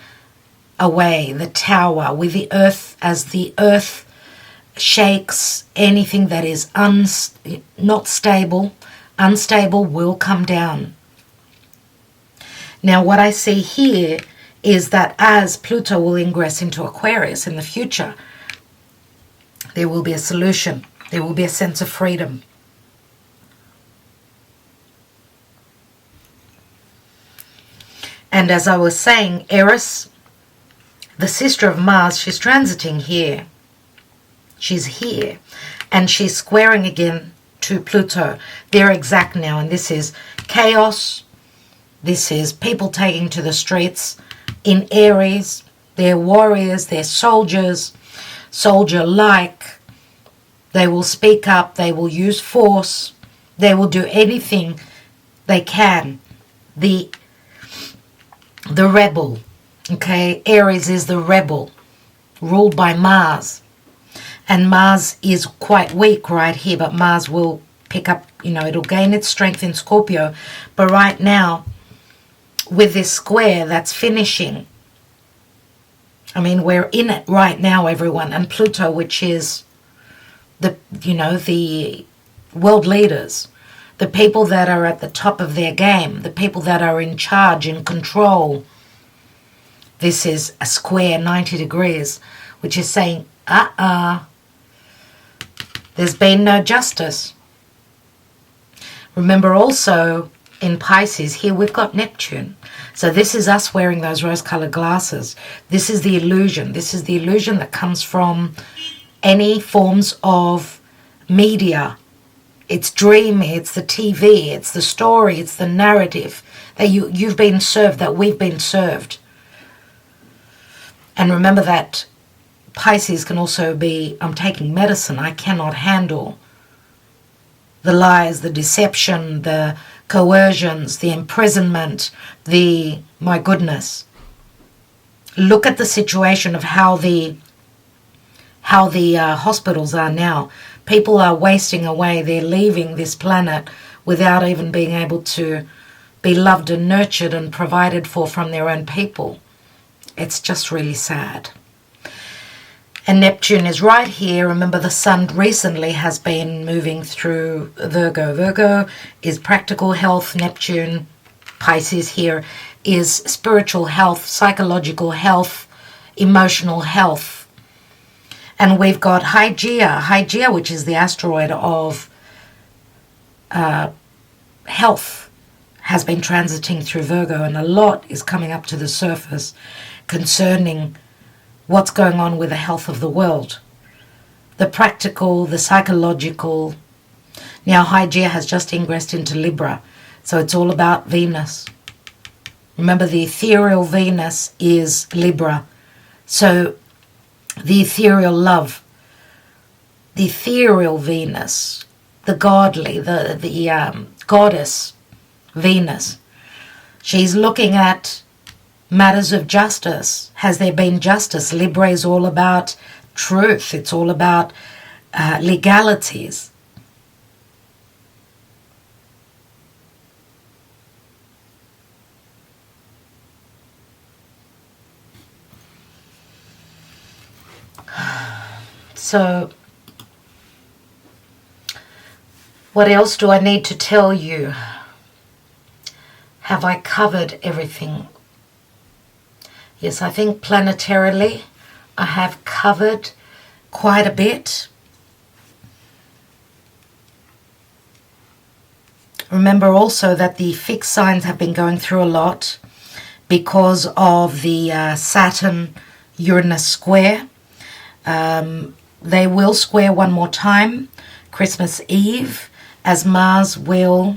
away. The tower with the earth, as the earth shakes, anything that is not stable, unstable will come down. Now what I see here is that as Pluto will ingress into Aquarius in the future, there will be a solution. There will be a sense of freedom. And as I was saying, Eris, the sister of Mars, she's transiting here. She's here. And she's squaring again to Pluto. They're exact now. And this is chaos. This is people taking to the streets. In Aries, they're warriors, they're soldiers, soldier-like. They will speak up, they will use force, they will do anything they can. The rebel, okay? Aries is the rebel, ruled by Mars. And Mars is quite weak right here, but Mars will pick up, it'll gain its strength in Scorpio. But right now, with this square that's finishing, we're in it right now, everyone. And Pluto, which is the world leaders, the people that are at the top of their game, the people that are in charge, in control. This is a square 90 degrees, which is saying, there's been no justice. Remember also, in Pisces, here we've got Neptune. So this is us wearing those rose-colored glasses. This is the illusion. This is the illusion that comes from any forms of media. It's dreamy, it's the TV, it's the story, it's the narrative that you've been served, that we've been served. And remember that Pisces can also be, I'm taking medicine, I cannot handle the lies, the deception, the coercions, the imprisonment, my goodness. Look at the situation of how the hospitals are now. People are wasting away. They're leaving this planet without even being able to be loved and nurtured and provided for from their own people. It's just really sad. And Neptune is right here. Remember, the sun recently has been moving through Virgo. Virgo is practical health. Neptune, Pisces here, is spiritual health, psychological health, emotional health. And we've got Hygeia, which is the asteroid of health, has been transiting through Virgo, and a lot is coming up to the surface concerning what's going on with the health of the world. The practical, the psychological. Now Hygeia has just ingressed into Libra, so it's all about Venus. Remember, the ethereal Venus is Libra. So the ethereal love, the ethereal Venus, the godly, the goddess Venus, she's looking at matters of justice. Has there been justice? Libra is all about truth. It's all about legalities. So, what else do I need to tell you? Have I covered everything? Yes, I think planetarily I have covered quite a bit. Remember also that the fixed signs have been going through a lot because of the Saturn-Uranus square. They will square one more time, Christmas Eve, as Mars will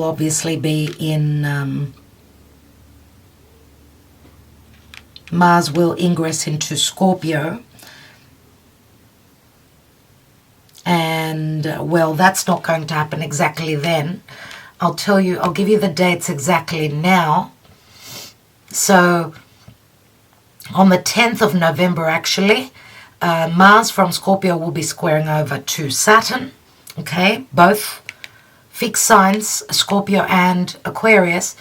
obviously be in, Mars will ingress into Scorpio. And, well, that's not going to happen exactly then. I'll give you the dates exactly now. So, on the 10th of November, actually, Mars from Scorpio will be squaring over to Saturn. Okay, both fixed signs, Scorpio and Aquarius.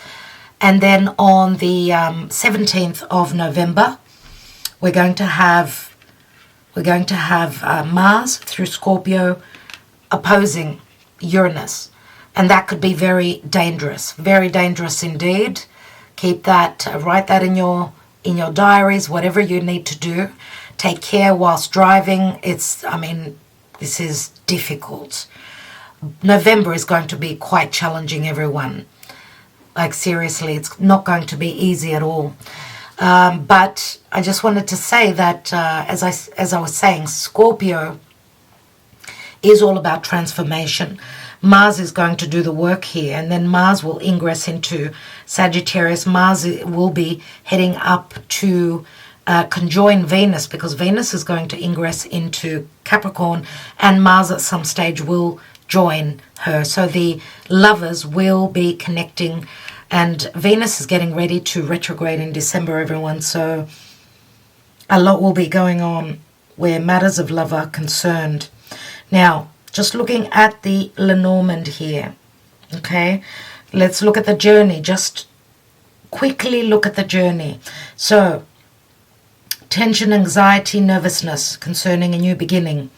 And then on the 17th of November, we're going to have Mars through Scorpio opposing Uranus, and that could be very dangerous indeed. Keep that, write that in your diaries, whatever you need to do. Take care whilst driving. This is difficult. November is going to be quite challenging, everyone. Like, seriously, it's not going to be easy at all. But I just wanted to say that, as I was saying, Scorpio is all about transformation. Mars is going to do the work here, and then Mars will ingress into Sagittarius. Mars will be heading up to conjoin Venus, because Venus is going to ingress into Capricorn, and Mars at some stage will join her. So the lovers will be connecting, and Venus is getting ready to retrograde in December, everyone. So a lot will be going on where matters of love are concerned. Now, just looking at the Lenormand here, okay? Let's look at the journey. Just quickly look at the journey. So, tension, anxiety, nervousness concerning a new beginning.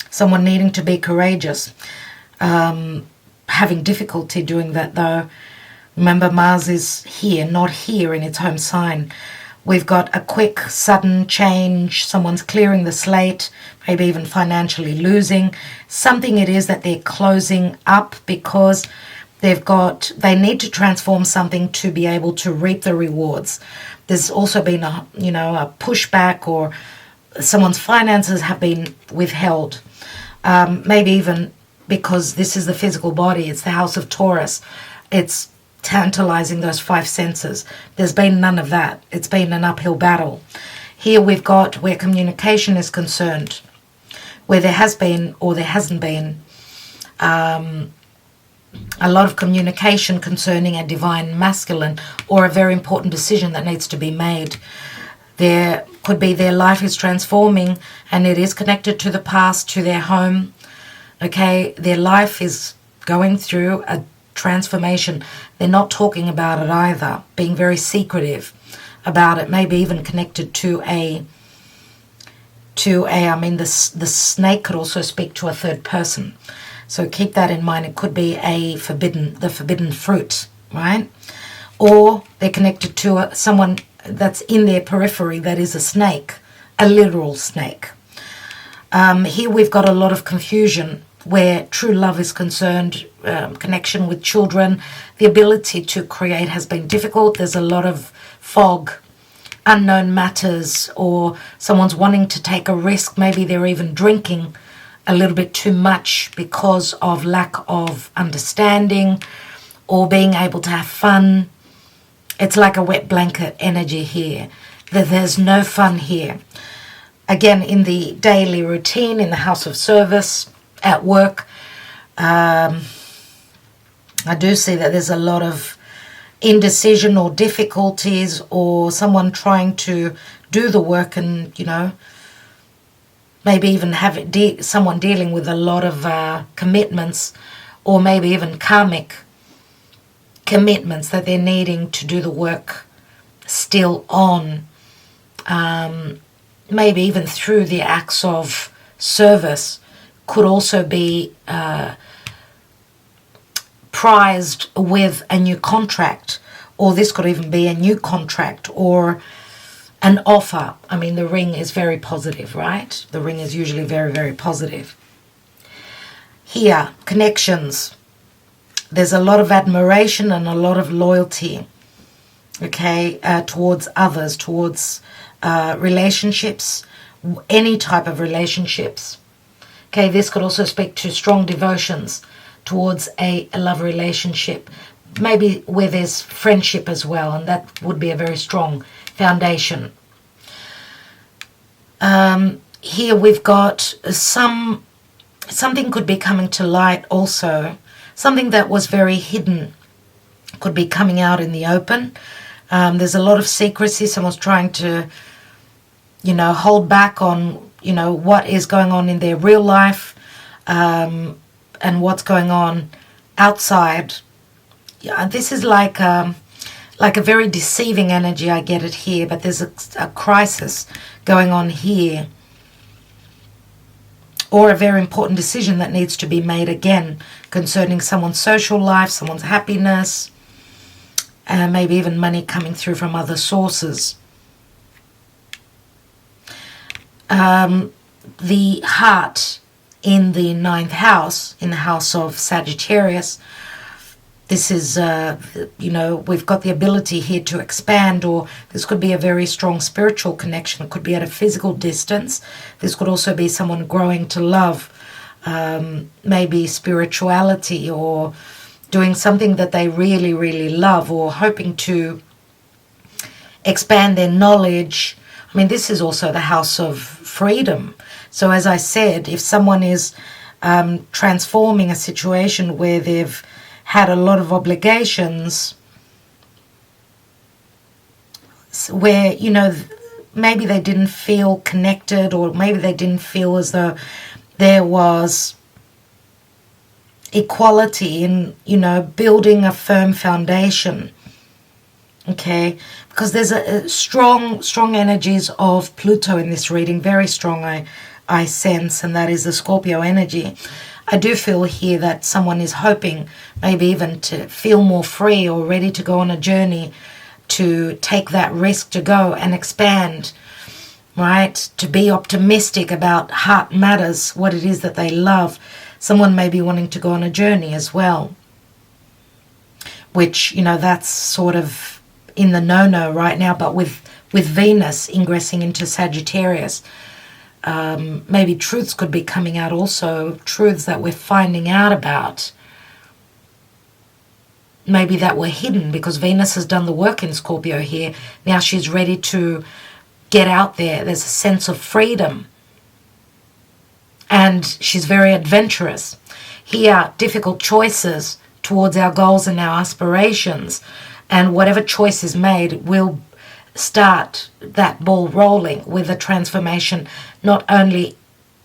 Someone needing to be courageous. Having difficulty doing that though. Remember, Mars is here, not here in its home sign. We've got a quick, sudden change. Someone's clearing the slate, maybe even financially losing. Something it is that they're closing up because they need to transform something to be able to reap the rewards. There's also been a pushback, or someone's finances have been withheld. Maybe even because this is the physical body, it's the house of Taurus. It's tantalizing those five senses. There's been none of that. It's been an uphill battle. Here we've got where communication is concerned, where there has been or there hasn't been a lot of communication concerning a divine masculine or a very important decision that needs to be made. There Could be their life is transforming and it is connected to the past, to their home. Okay, their life is going through a transformation. They're not talking about it either, being very secretive about it, maybe even connected to the snake could also speak to a third person. So keep that in mind. It could be the forbidden fruit, right? Or they're connected to someone that's in their periphery that is a snake, a literal snake. Here we've got a lot of confusion where true love is concerned, connection with children. The ability to create has been difficult. There's a lot of fog, unknown matters, or someone's wanting to take a risk. Maybe they're even drinking a little bit too much because of lack of understanding or being able to have fun. It's like a wet blanket energy here. There's no fun here. Again, in the daily routine, in the house of service, at work, I do see that there's a lot of indecision or difficulties, or someone trying to do the work and, maybe even have someone dealing with a lot of commitments, or maybe even karmic commitments that they're needing to do the work still on. Maybe even through the acts of service could also be prized with a new contract, or this could even be a new contract or an offer. I mean, the ring is very positive, right? The ring is usually very, very positive. Here, connections. There's a lot of admiration and a lot of loyalty, okay, towards others, towards relationships, any type of relationships. Okay, this could also speak to strong devotions towards a love relationship, maybe where there's friendship as well, and that would be a very strong foundation. Here we've got something could be coming to light also. Something that was very hidden could be coming out in the open. There's a lot of secrecy. Someone's trying to, hold back on, what is going on in their real life, and what's going on outside. Yeah, this is like a very deceiving energy. I get it here, but there's a crisis going on here, or a very important decision that needs to be made again concerning someone's social life, someone's happiness, and maybe even money coming through from other sources. The heart in the 9th house, in the house of Sagittarius, this is, we've got the ability here to expand, or this could be a very strong spiritual connection. It could be at a physical distance. This could also be someone growing to love, maybe spirituality, or doing something that they really, really love, or hoping to expand their knowledge. I mean, this is also the house of freedom. So as I said, if someone is transforming a situation where they've had a lot of obligations, where, maybe they didn't feel connected, or maybe they didn't feel as though there was equality in, building a firm foundation. Okay, because there's a strong energies of Pluto in this reading, very strong, I sense, and that is the Scorpio energy. I do feel here that someone is hoping maybe even to feel more free, or ready to go on a journey, to take that risk to go and expand, right? To be optimistic about heart matters, what it is that they love. Someone may be wanting to go on a journey as well, which, that's sort of in the no-no right now, but with Venus ingressing into Sagittarius, maybe truths could be coming out also, truths that we're finding out about, maybe that were hidden, because Venus has done the work in Scorpio here. Now she's ready to get out there. There's a sense of freedom, and she's very adventurous. Here, difficult choices towards our goals and our aspirations, and whatever choice is made will start that ball rolling with a transformation, not only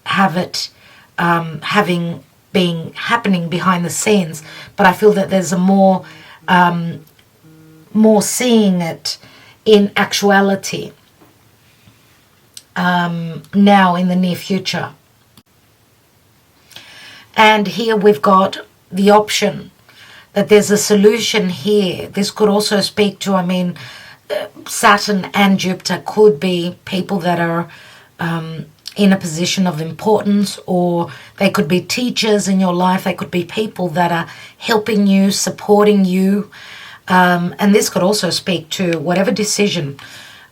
have it happening behind the scenes, but I feel that there's a more seeing it in actuality now in the near future. And here we've got the option that there's a solution here. This could also speak to, Saturn and Jupiter could be people that are in a position of importance, or they could be teachers in your life. They could be people that are helping you, supporting you. And this could also speak to whatever decision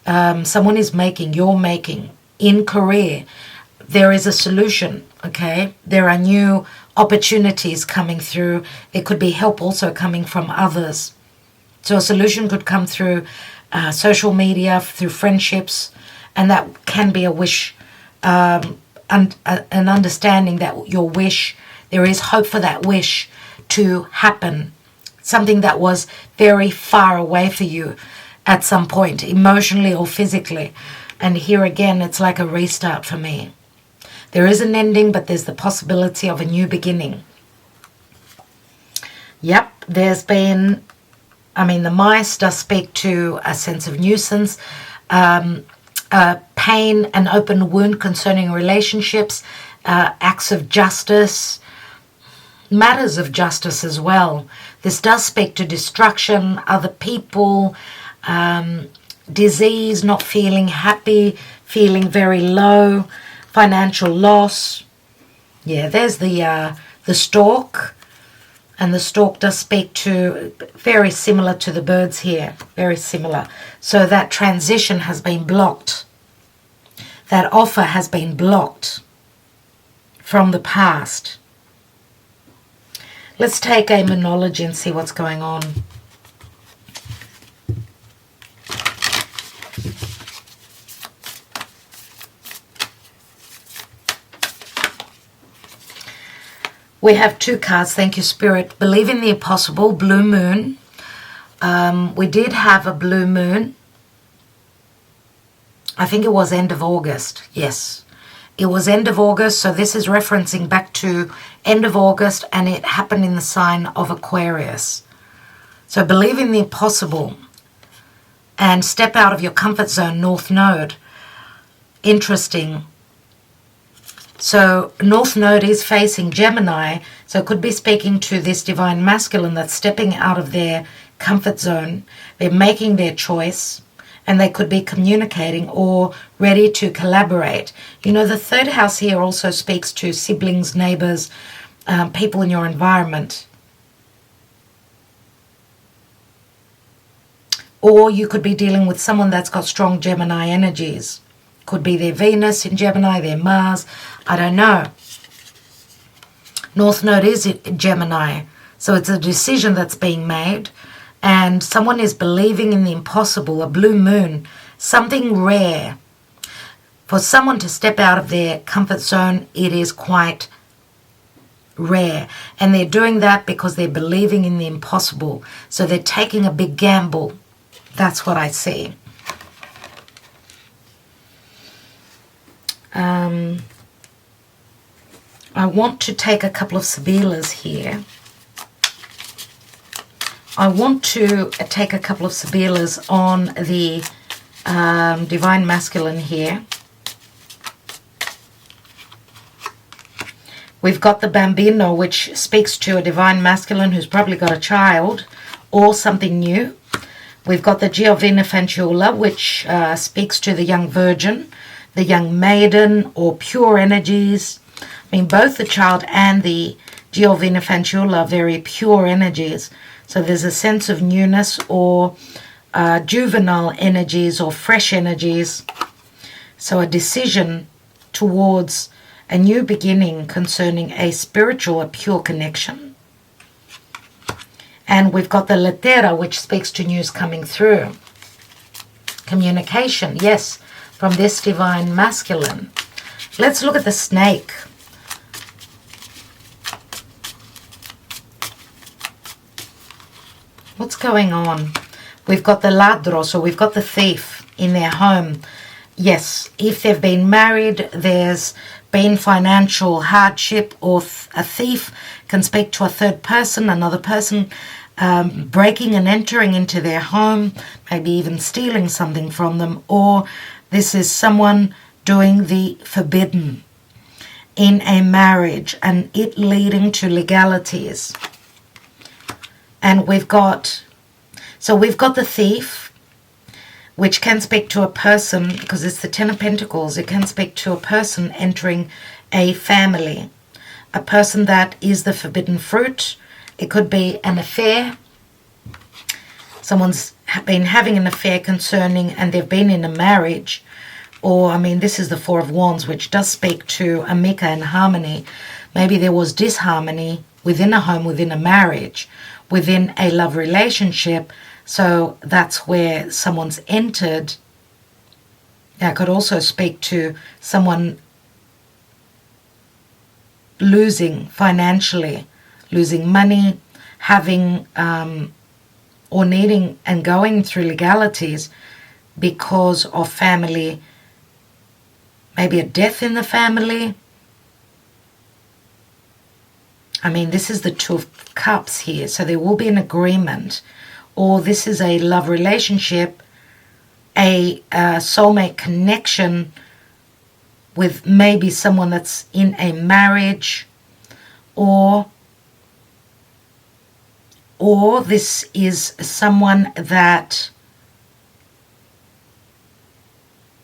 someone is making, you're making in career. There is a solution, okay? There are new opportunities coming through. There could be help also coming from others. So a solution could come through social media, through friendships, and that can be a wish, and an understanding that your wish, there is hope for that wish to happen. Something that was very far away for you at some point, emotionally or physically. And here again, it's like a restart for me. There is an ending, but there's the possibility of a new beginning. Yep, there's been, the mice does speak to a sense of nuisance, pain, an open wound concerning relationships, acts of justice, matters of justice as well. This does speak to destruction, other people, disease, not feeling happy, feeling very low, financial loss. Yeah, there's the stork, and the stork does speak to, very similar to the birds here, very similar. So that transition has been blocked. That offer has been blocked from the past. Let's take a monology and see what's going on. We have two cards. Thank you, Spirit. Believe in the impossible, blue moon. We did have a blue moon. I think it was end of August. Yes, it was end of August. So this is referencing back to end of August, and it happened in the sign of Aquarius. So believe in the impossible and step out of your comfort zone, North Node. Interesting. So North Node is facing Gemini, so it could be speaking to this divine masculine that's stepping out of their comfort zone. They're making their choice, and they could be communicating or ready to collaborate. The third house here also speaks to siblings, neighbors, people in your environment. Or you could be dealing with someone that's got strong Gemini energies. Could be their Venus in Gemini, their Mars, I don't know. North Node is Gemini, so it's a decision that's being made, and someone is believing in the impossible, a blue moon, something rare. For someone to step out of their comfort zone, it is quite rare, and they're doing that because they're believing in the impossible, so they're taking a big gamble. That's what I see. I want to take a couple of Sibilas here. I want to take a couple of Sibilas on the divine masculine here. We've got the Bambino, which speaks to a divine masculine who's probably got a child or something new. We've got the Giovina Fanciulla, which speaks to the young virgin, the young maiden, or pure energies. Both the child and the Giovina Fanciulla are very pure energies. So there's a sense of newness or juvenile energies or fresh energies. So a decision towards a new beginning concerning a spiritual, a pure connection. And we've got the Lettera, which speaks to news coming through. Communication, yes, from this divine masculine. Let's look at the snake. What's going on? We've got the ladro, so we've got the thief. in their home. Yes, if they've been married, there's been financial hardship, or a thief can speak to a third person, another person breaking and entering into their home, maybe even stealing something from them, or this is someone doing the forbidden in a marriage and it leading to legalities. And we've got the thief, which can speak to a person, because it's the Ten of Pentacles. It can speak to a person entering a family, a person that is the forbidden fruit. It could be an affair. Someone's been having an affair concerning, and they've been in a marriage. Or, I mean, this is the Four of Wands, which does speak to amica and harmony. Maybe there was disharmony within a home, within a marriage, within a love relationship. So that's where someone's entered. That could also speak to someone losing financially, losing money, having or needing and going through legalities because of family, maybe a death in the family. I mean, this is the Two of Cups here, so there will be an agreement. Or this is a love relationship, a soulmate connection with maybe someone that's in a marriage, or this is someone that,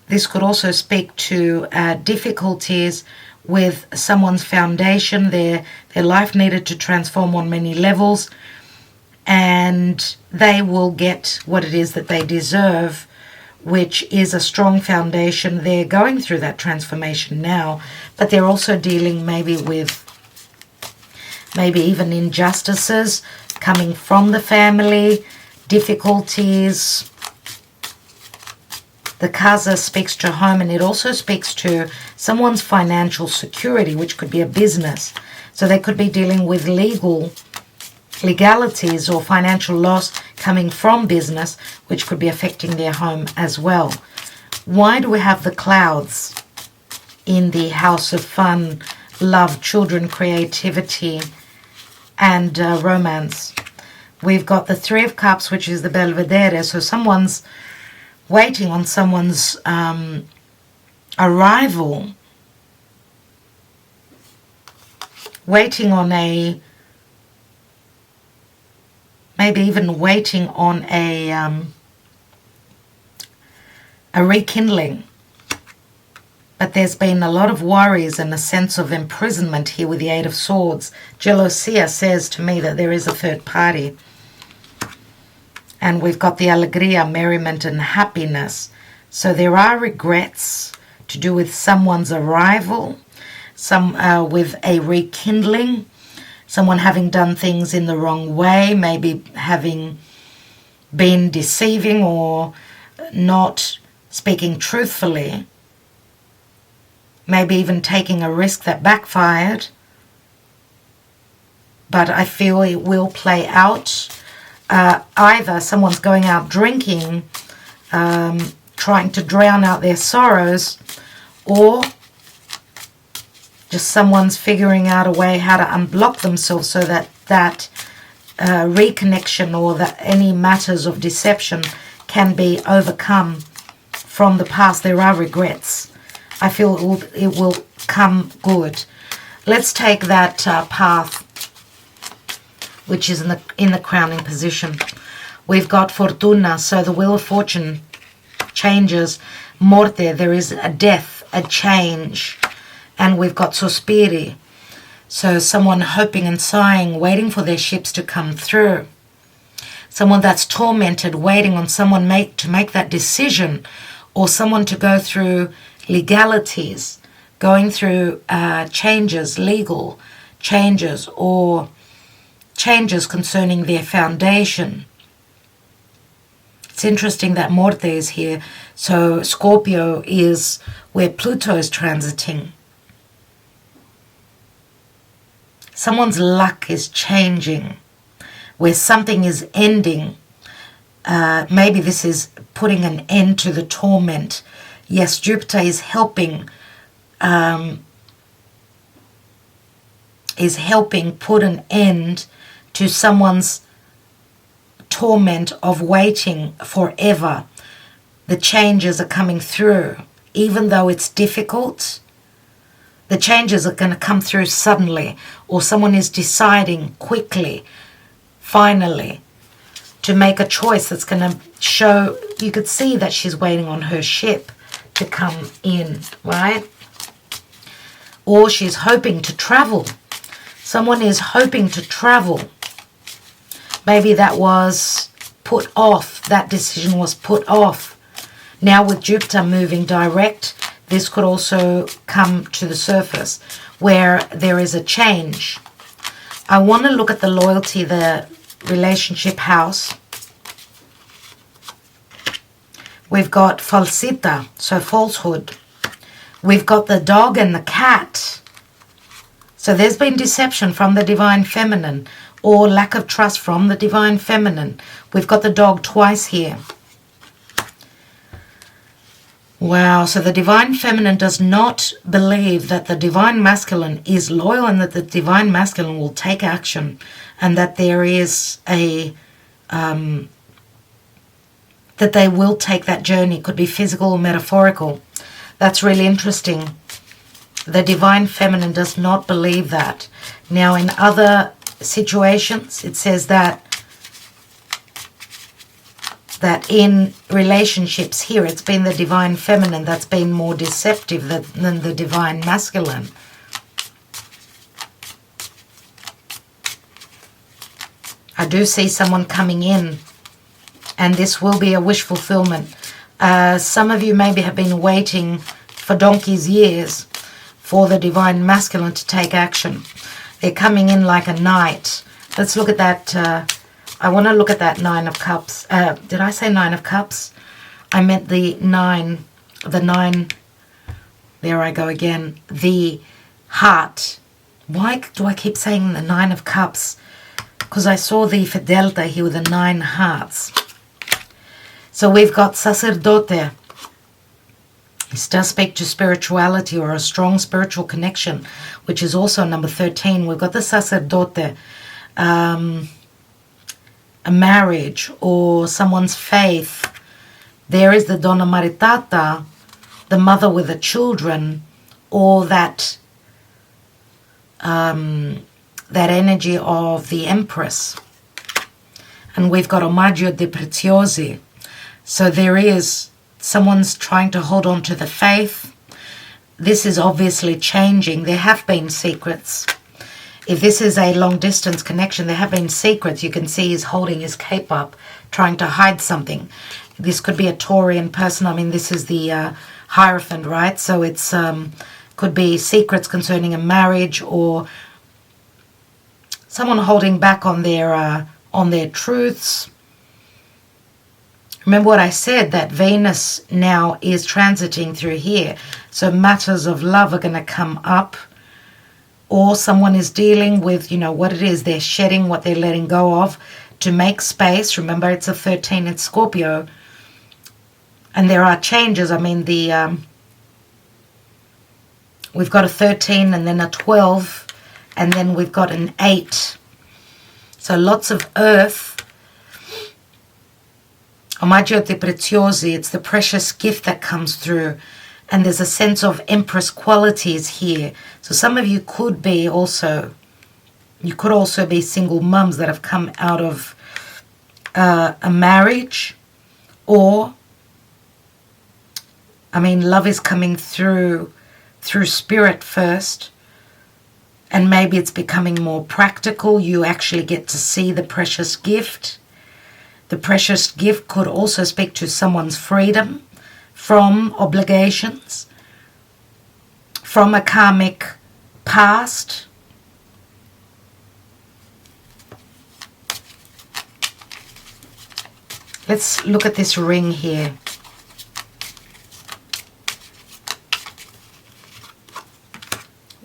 this could also speak to difficulties with someone's foundation. Their life needed to transform on many levels, and they will get what it is that they deserve, which is a strong foundation. They're going through that transformation now, but they're also dealing maybe with even injustices coming from the family, difficulties. The Kaza speaks to home, and it also speaks to someone's financial security, which could be a business. So they could be dealing with legalities or financial loss coming from business, which could be affecting their home as well. Why do we have the clouds in the house of fun, love, children, creativity, and romance? We've got the Three of Cups, which is the Belvedere. So someone's waiting on someone's arrival, waiting on maybe even waiting on a rekindling. But there's been a lot of worries and a sense of imprisonment here with the Eight of Swords. Gelosia says to me that there is a third party. And we've got the alegria, merriment and happiness. So there are regrets to do with someone's arrival, with a rekindling, someone having done things in the wrong way, maybe having been deceiving or not speaking truthfully, maybe even taking a risk that backfired. But I feel it will play out. Either someone's going out drinking, trying to drown out their sorrows, or just someone's figuring out a way how to unblock themselves so that reconnection or that any matters of deception can be overcome from the past. There are regrets. I feel it will come good. Let's take that path, which is in the crowning position. We've got Fortuna, so the Wheel of Fortune changes. Morte, there is a death, a change. And we've got Sospiri, so someone hoping and sighing, waiting for their ships to come through. Someone that's tormented, waiting on someone to make that decision, or someone to go through legalities, going through changes, legal changes, or changes concerning their foundation. It's interesting that Morte is here. So Scorpio is where Pluto is transiting. Someone's luck is changing, where something is ending. maybe this is putting an end to the torment. Yes, Jupiter is helping put an end to someone's torment of waiting forever. The changes are coming through. Even though it's difficult, the changes are going to come through suddenly, or someone is deciding quickly, finally, to make a choice that's going to show. You could see that she's waiting on her ship to come in, right? Or she's hoping to travel. Someone is hoping to travel. Maybe that was put off. That decision was put off. Now with Jupiter moving direct, this could also come to the surface where there is a change. I want to look at the loyalty, the relationship house. We've got falsita, so falsehood. We've got the dog and the cat. So there's been deception from the divine feminine, or lack of trust from the divine feminine. We've got the dog twice here. Wow, so the divine feminine does not believe that the divine masculine is loyal and that the divine masculine will take action, and that there is a that they will take that journey. Could be physical or metaphorical. That's really interesting. The divine feminine does not believe that. Now in other situations it says that in relationships here it's been the divine feminine that's been more deceptive than the divine masculine. I do see someone coming in, and this will be a wish fulfillment. Some of you maybe have been waiting for donkey's years for the divine masculine to take action. They're coming in like a knight. Let's look at that. I want to look at that 9 of cups. Did I say 9 of cups? I meant the 9. There I go again. The heart. Why do I keep saying the 9 of cups? Because I saw the Fidelta here with the 9 hearts. So we've got sacerdote. This does speak to spirituality or a strong spiritual connection, which is also number 13. We've got the sacerdote, a marriage or someone's faith. There is the donna maritata, the mother with the children, or that that energy of the empress. And we've got omaggio de preziosi. So there is someone's trying to hold on to the faith. This is obviously changing. There have been secrets. If this is a long distance connection, there have been secrets. You can see he's holding his cape up, trying to hide something. This could be a Taurian person. I mean, this is the Hierophant, right? So it's could be secrets concerning a marriage, or someone holding back on their truths. Remember what I said, that Venus now is transiting through here. So matters of love are going to come up. Or someone is dealing with, what it is. They're shedding what they're letting go of to make space. Remember, it's a 13 in Scorpio. And there are changes. I mean, we've got a 13 and then a 12. And then we've got an 8. So lots of earth. Omaggio de preziosi, it's the precious gift that comes through. And there's a sense of empress qualities here. So some of you could be also, be single mums that have come out of a marriage. Or, love is coming through spirit first. And maybe it's becoming more practical. You actually get to see the precious gift. The precious gift could also speak to someone's freedom from obligations, from a karmic past. Let's look at this ring here.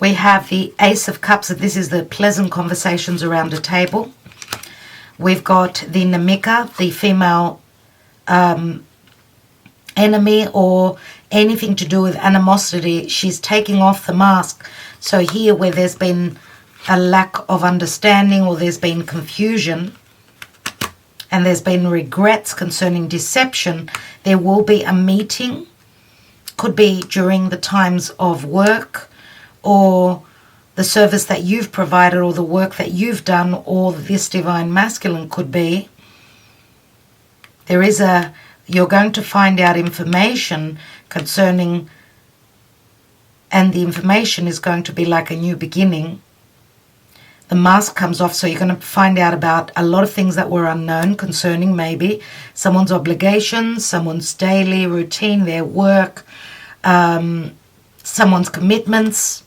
We have the Ace of Cups. This is the pleasant conversations around a table. We've got the Namika, the female enemy or anything to do with animosity. She's taking off the mask. So here where there's been a lack of understanding or there's been confusion and there's been regrets concerning deception, there will be a meeting. Could be during the times of work or the service that you've provided or the work that you've done, or this divine masculine could be. You're going to find out information concerning, and the information is going to be like a new beginning. The mask comes off, so you're going to find out about a lot of things that were unknown concerning maybe someone's obligations, someone's daily routine, their work, someone's commitments.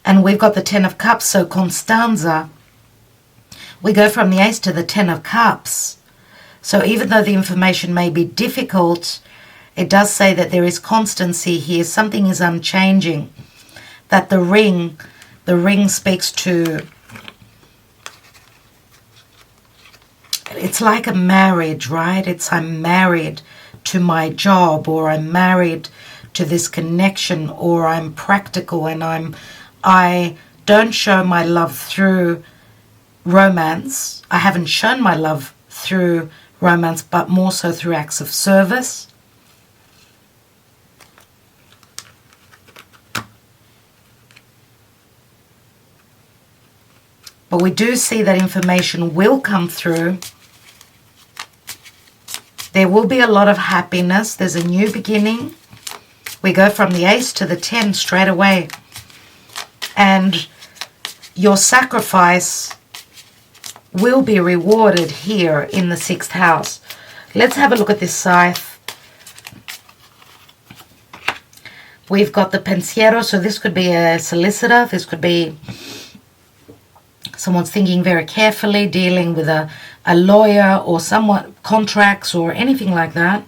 And we've got the Ten of Cups, so Constanza. We go from the Ace to the Ten of Cups. So even though the information may be difficult, it does say that there is constancy here. Something is unchanging. That the ring speaks to, it's like a marriage, right? I'm married to my job, or I'm married to this connection, or I'm practical and I don't show my love through romance. I haven't shown my love through romance, but more so through acts of service. But we do see that information will come through. There will be a lot of happiness. There's a new beginning. We go from the Ace to the 10 straight away. And your sacrifice will be rewarded here in the 6th house. Let's have a look at this scythe. We've got the pensiero, so this could be a solicitor. This could be someone's thinking very carefully, dealing with a lawyer or someone, contracts or anything like that.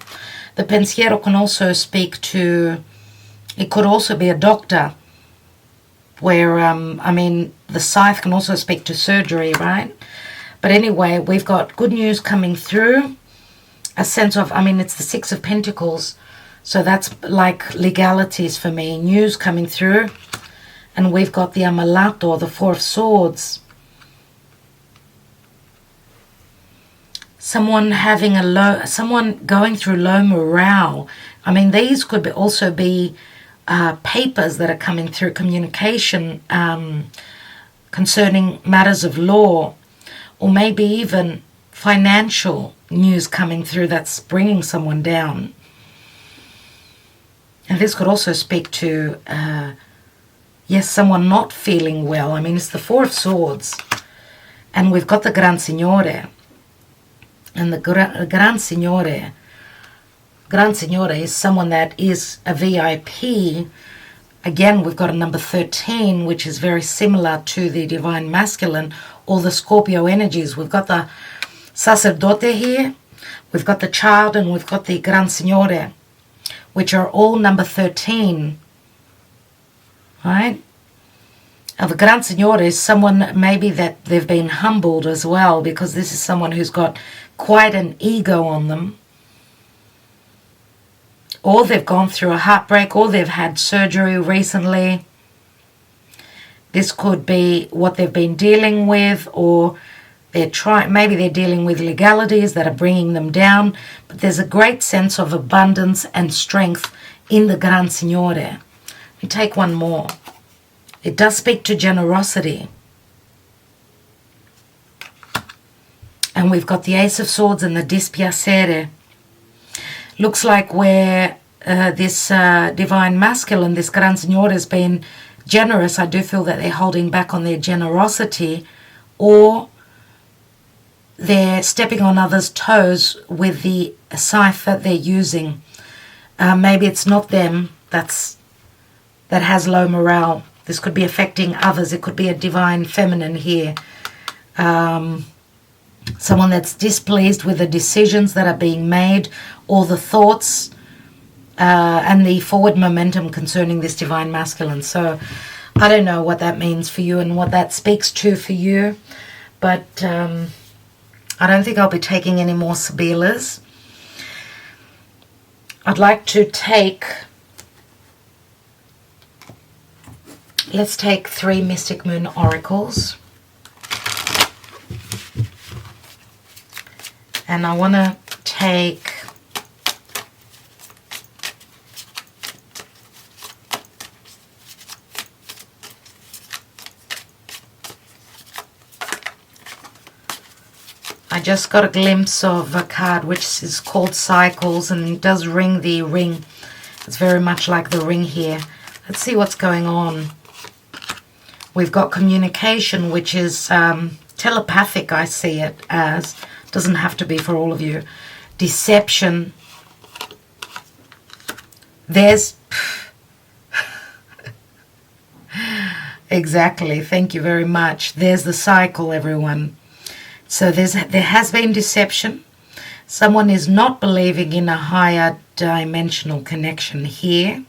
The pensiero can also speak to, it could also be a doctor, where, the scythe can also speak to surgery, right? But anyway, we've got good news coming through. A sense of, it's the 6 of Pentacles. So that's like legalities for me. News coming through. And we've got the Amalato, the 4 of Swords. Someone someone going through low morale. These could also be papers that are coming through, communication concerning matters of law, or maybe even financial news coming through that's bringing someone down. And this could also speak to, someone not feeling well. It's the 4 of Swords. And we've got the Gran Signore. And the Gran Signore is someone that is a VIP. Again, we've got a number 13, which is very similar to the Divine Masculine, or the Scorpio energies. We've got the Sacerdote here, we've got the Child, and we've got the Gran Signore, which are all number 13. Right? Now, the Gran Signore is someone maybe that they've been humbled as well, because this is someone who's got quite an ego on them. Or they've gone through a heartbreak, or they've had surgery recently. This could be what they've been dealing with, or maybe they're dealing with legalities that are bringing them down. But there's a great sense of abundance and strength in the Gran Signore. Let me take one more. It does speak to generosity. And we've got the Ace of Swords and the Dispiacere. Looks like where this Divine Masculine, this Gran Signore, has been generous. I do feel that they're holding back on their generosity, or they're stepping on others' toes with the scythe that they're using. Maybe it's not them that has low morale. This could be affecting others. It could be a Divine Feminine here. Someone that's displeased with the decisions that are being made, or the thoughts and the forward momentum concerning this Divine Masculine. So I don't know what that means for you and what that speaks to for you, but I don't think I'll be taking any more Sibilas. I'd like to take, let's take 3 Mystic Moon Oracles. And I want to take I just got a glimpse of a card which is called Cycles, and it does ring the ring. It's very much like the ring here. Let's see what's going on. We've got communication, which is telepathic, I see it as. Doesn't have to be for all of you. Deception. There's... Exactly. Thank you very much. There's the cycle, everyone. So there has been deception. Someone is not believing in a higher dimensional connection here.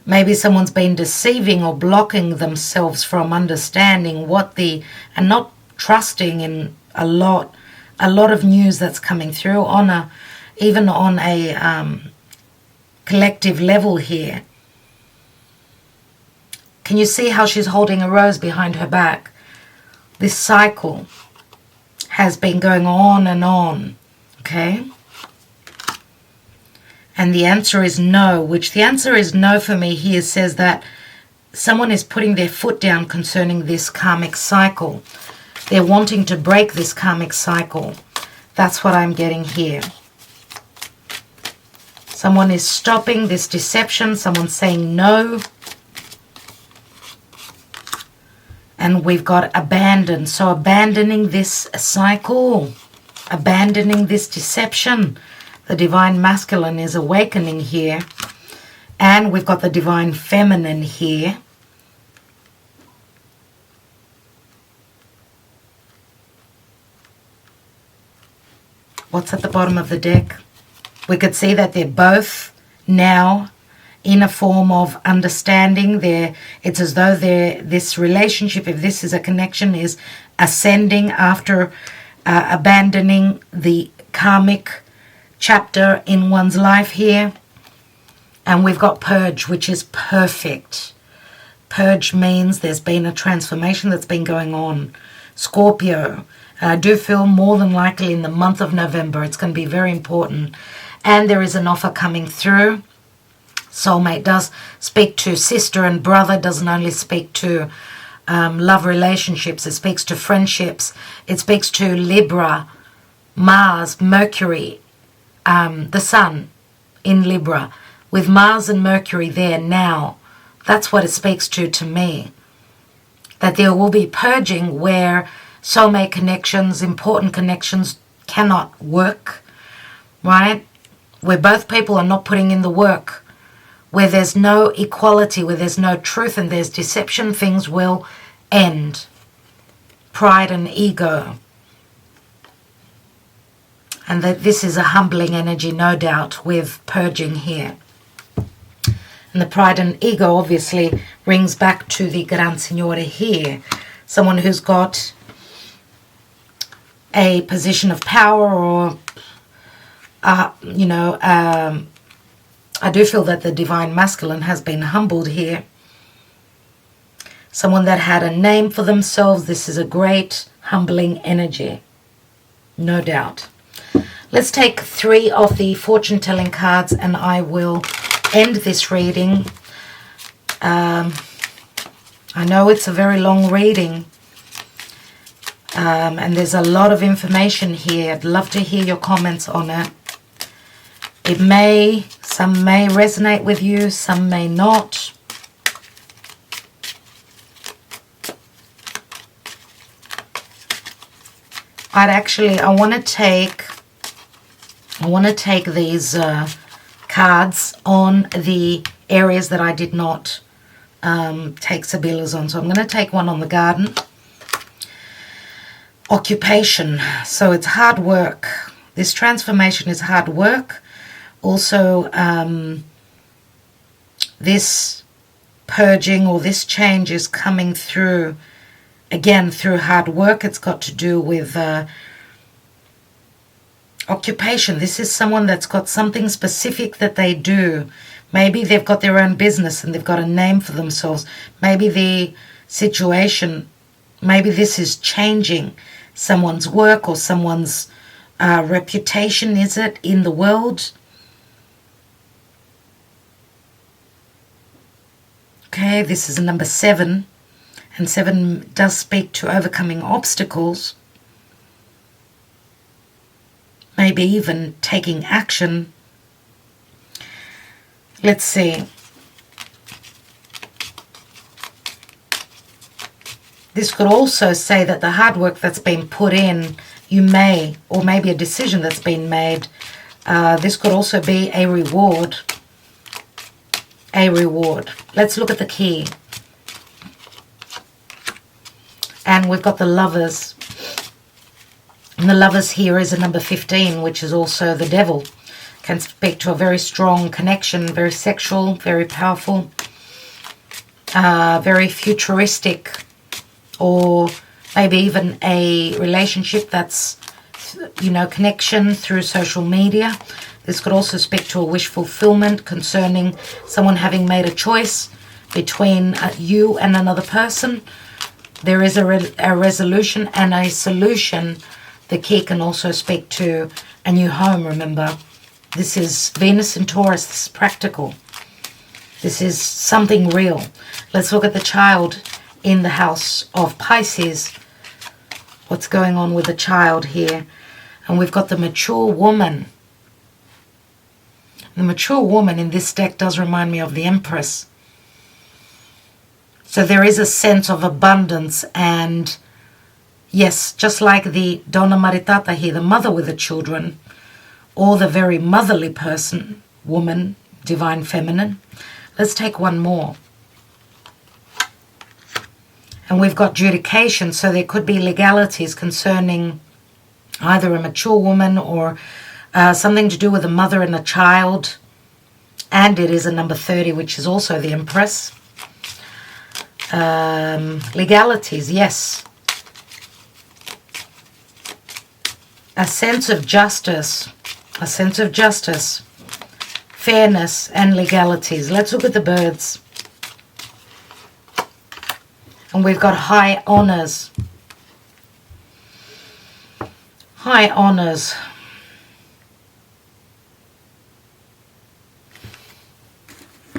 Maybe someone's been deceiving or blocking themselves from understanding and not trusting in a lot of news that's coming through even on a collective level here. Can you see how she's holding a rose behind her back? This cycle has been going on and on, okay? And the answer is no, which the answer is no for me here says that someone is putting their foot down concerning this karmic cycle. They're wanting to break this karmic cycle. That's what I'm getting here. Someone is stopping this deception. Someone's saying no. And we've got abandon. So abandoning this cycle, abandoning this deception. The divine masculine is awakening here. And we've got the divine feminine here. What's at the bottom of the deck? We could see that they're both now in a form of understanding. It's as though this relationship, if this is a connection, is ascending after abandoning the karmic chapter in one's life here. And we've got purge, which is perfect. Purge means there's been a transformation that's been going on. Scorpio, I do feel more than likely in the month of November, it's going to be very important. And there is an offer coming through. Soulmate does speak to sister and brother, doesn't only speak to love relationships, it speaks to friendships, it speaks to Libra, Mars, Mercury, the Sun in Libra. With Mars and Mercury there now, that's what it speaks to me. That there will be purging where soulmate connections, important connections cannot work, right? Where both people are not putting in the work. Where there's no equality, where there's no truth and there's deception, things will end. Pride and ego. And that this is a humbling energy, no doubt, with purging here. And the pride and ego obviously rings back to the Gran Signore here. Someone who's got a position of power or, I do feel that the divine masculine has been humbled here. Someone that had a name for themselves. This is a great humbling energy. No doubt. Let's take 3 of the fortune telling cards and I will end this reading. I know it's a very long reading. And there's a lot of information here. I'd love to hear your comments on it. Some may resonate with you, some may not. I want to take these cards on the areas that I did not take Sibylla's on. So I'm going to take one on the garden. Occupation. So it's hard work. This transformation is hard work. Also, this purging or this change is coming through, again, through hard work. It's got to do with Occupation. This is someone that's got something specific that they do. Maybe they've got their own business and they've got a name for themselves. Maybe the situation, maybe this is changing someone's work or someone's reputation, is it, in the world? Okay, this is a number 7. And 7 does speak to overcoming obstacles. Maybe even taking action. Let's see. This could also say that the hard work that's been put in, you may, or maybe a decision that's been made, this could also be a reward. A reward. Let's look at the key. And we've got the Lovers. And the Lovers here is a number 15, which is also the Devil. Can speak to a very strong connection, very sexual, very powerful, very futuristic, or maybe even a relationship that's, you know, connection through social media. This could also speak to a wish fulfillment concerning someone having made a choice between you and another person. There is a resolution and a solution. The key can also speak to a new home, remember. This is Venus in Taurus. This is practical. This is something real. Let's look at the child in the house of Pisces. What's going on with the child here? And we've got the mature woman. The mature woman in this deck does remind me of the Empress. So there is a sense of abundance, and yes, just like the Donna Maritata here, the mother with the children, or the very motherly person, woman, divine feminine. Let's take one more. And we've got judication, so there could be legalities concerning either a mature woman or something to do with a mother and a child. And it is a number 30, which is also the Empress. Legalities, yes. A sense of justice. A sense of justice, fairness, and legalities. Let's look at the birds. And we've got high honors. High honors.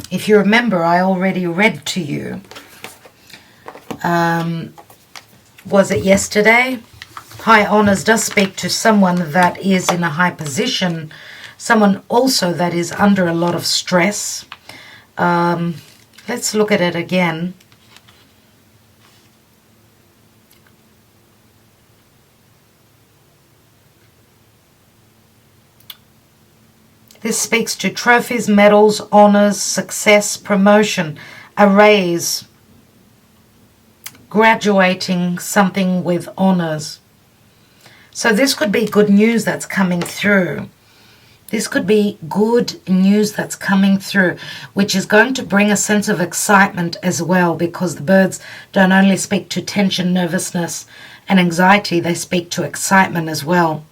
If you remember, I already read to you. Was it yesterday? High honors does speak to someone that is in a high position, someone also that is under a lot of stress. Let's look at it again. This speaks to trophies, medals, honors, success, promotion, a raise, graduating something with honors. So this could be good news that's coming through. This could be good news that's coming through, which is going to bring a sense of excitement as well, because the birds don't only speak to tension, nervousness, and anxiety, they speak to excitement as well.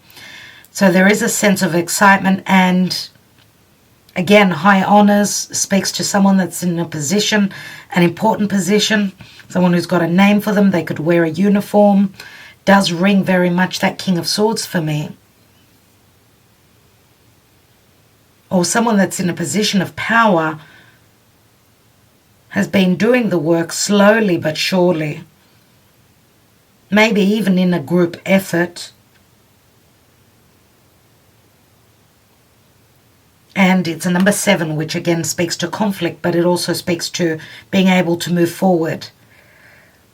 So there is a sense of excitement, and again, high honors speaks to someone that's in a position, an important position, someone who's got a name for them. They could wear a uniform. Does ring very much that King of Swords for me. Or someone that's in a position of power has been doing the work slowly but surely. Maybe even in a group effort. And it's a number 7, which again speaks to conflict, but it also speaks to being able to move forward.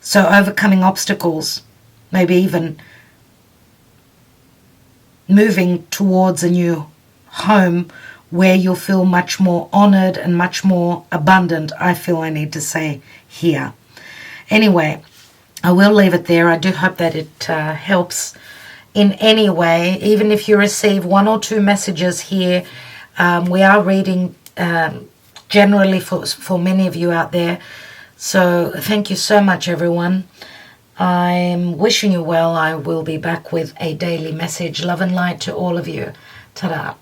So overcoming obstacles. Maybe even moving towards a new home where you'll feel much more honored and much more abundant, I feel I need to say here. Anyway, I will leave it there. I do hope that it helps in any way. Even if you receive 1 or 2 messages here, we are reading generally for many of you out there. So thank you so much, everyone. I'm wishing you well. I will be back with a daily message. Love and light to all of you. Ta-da.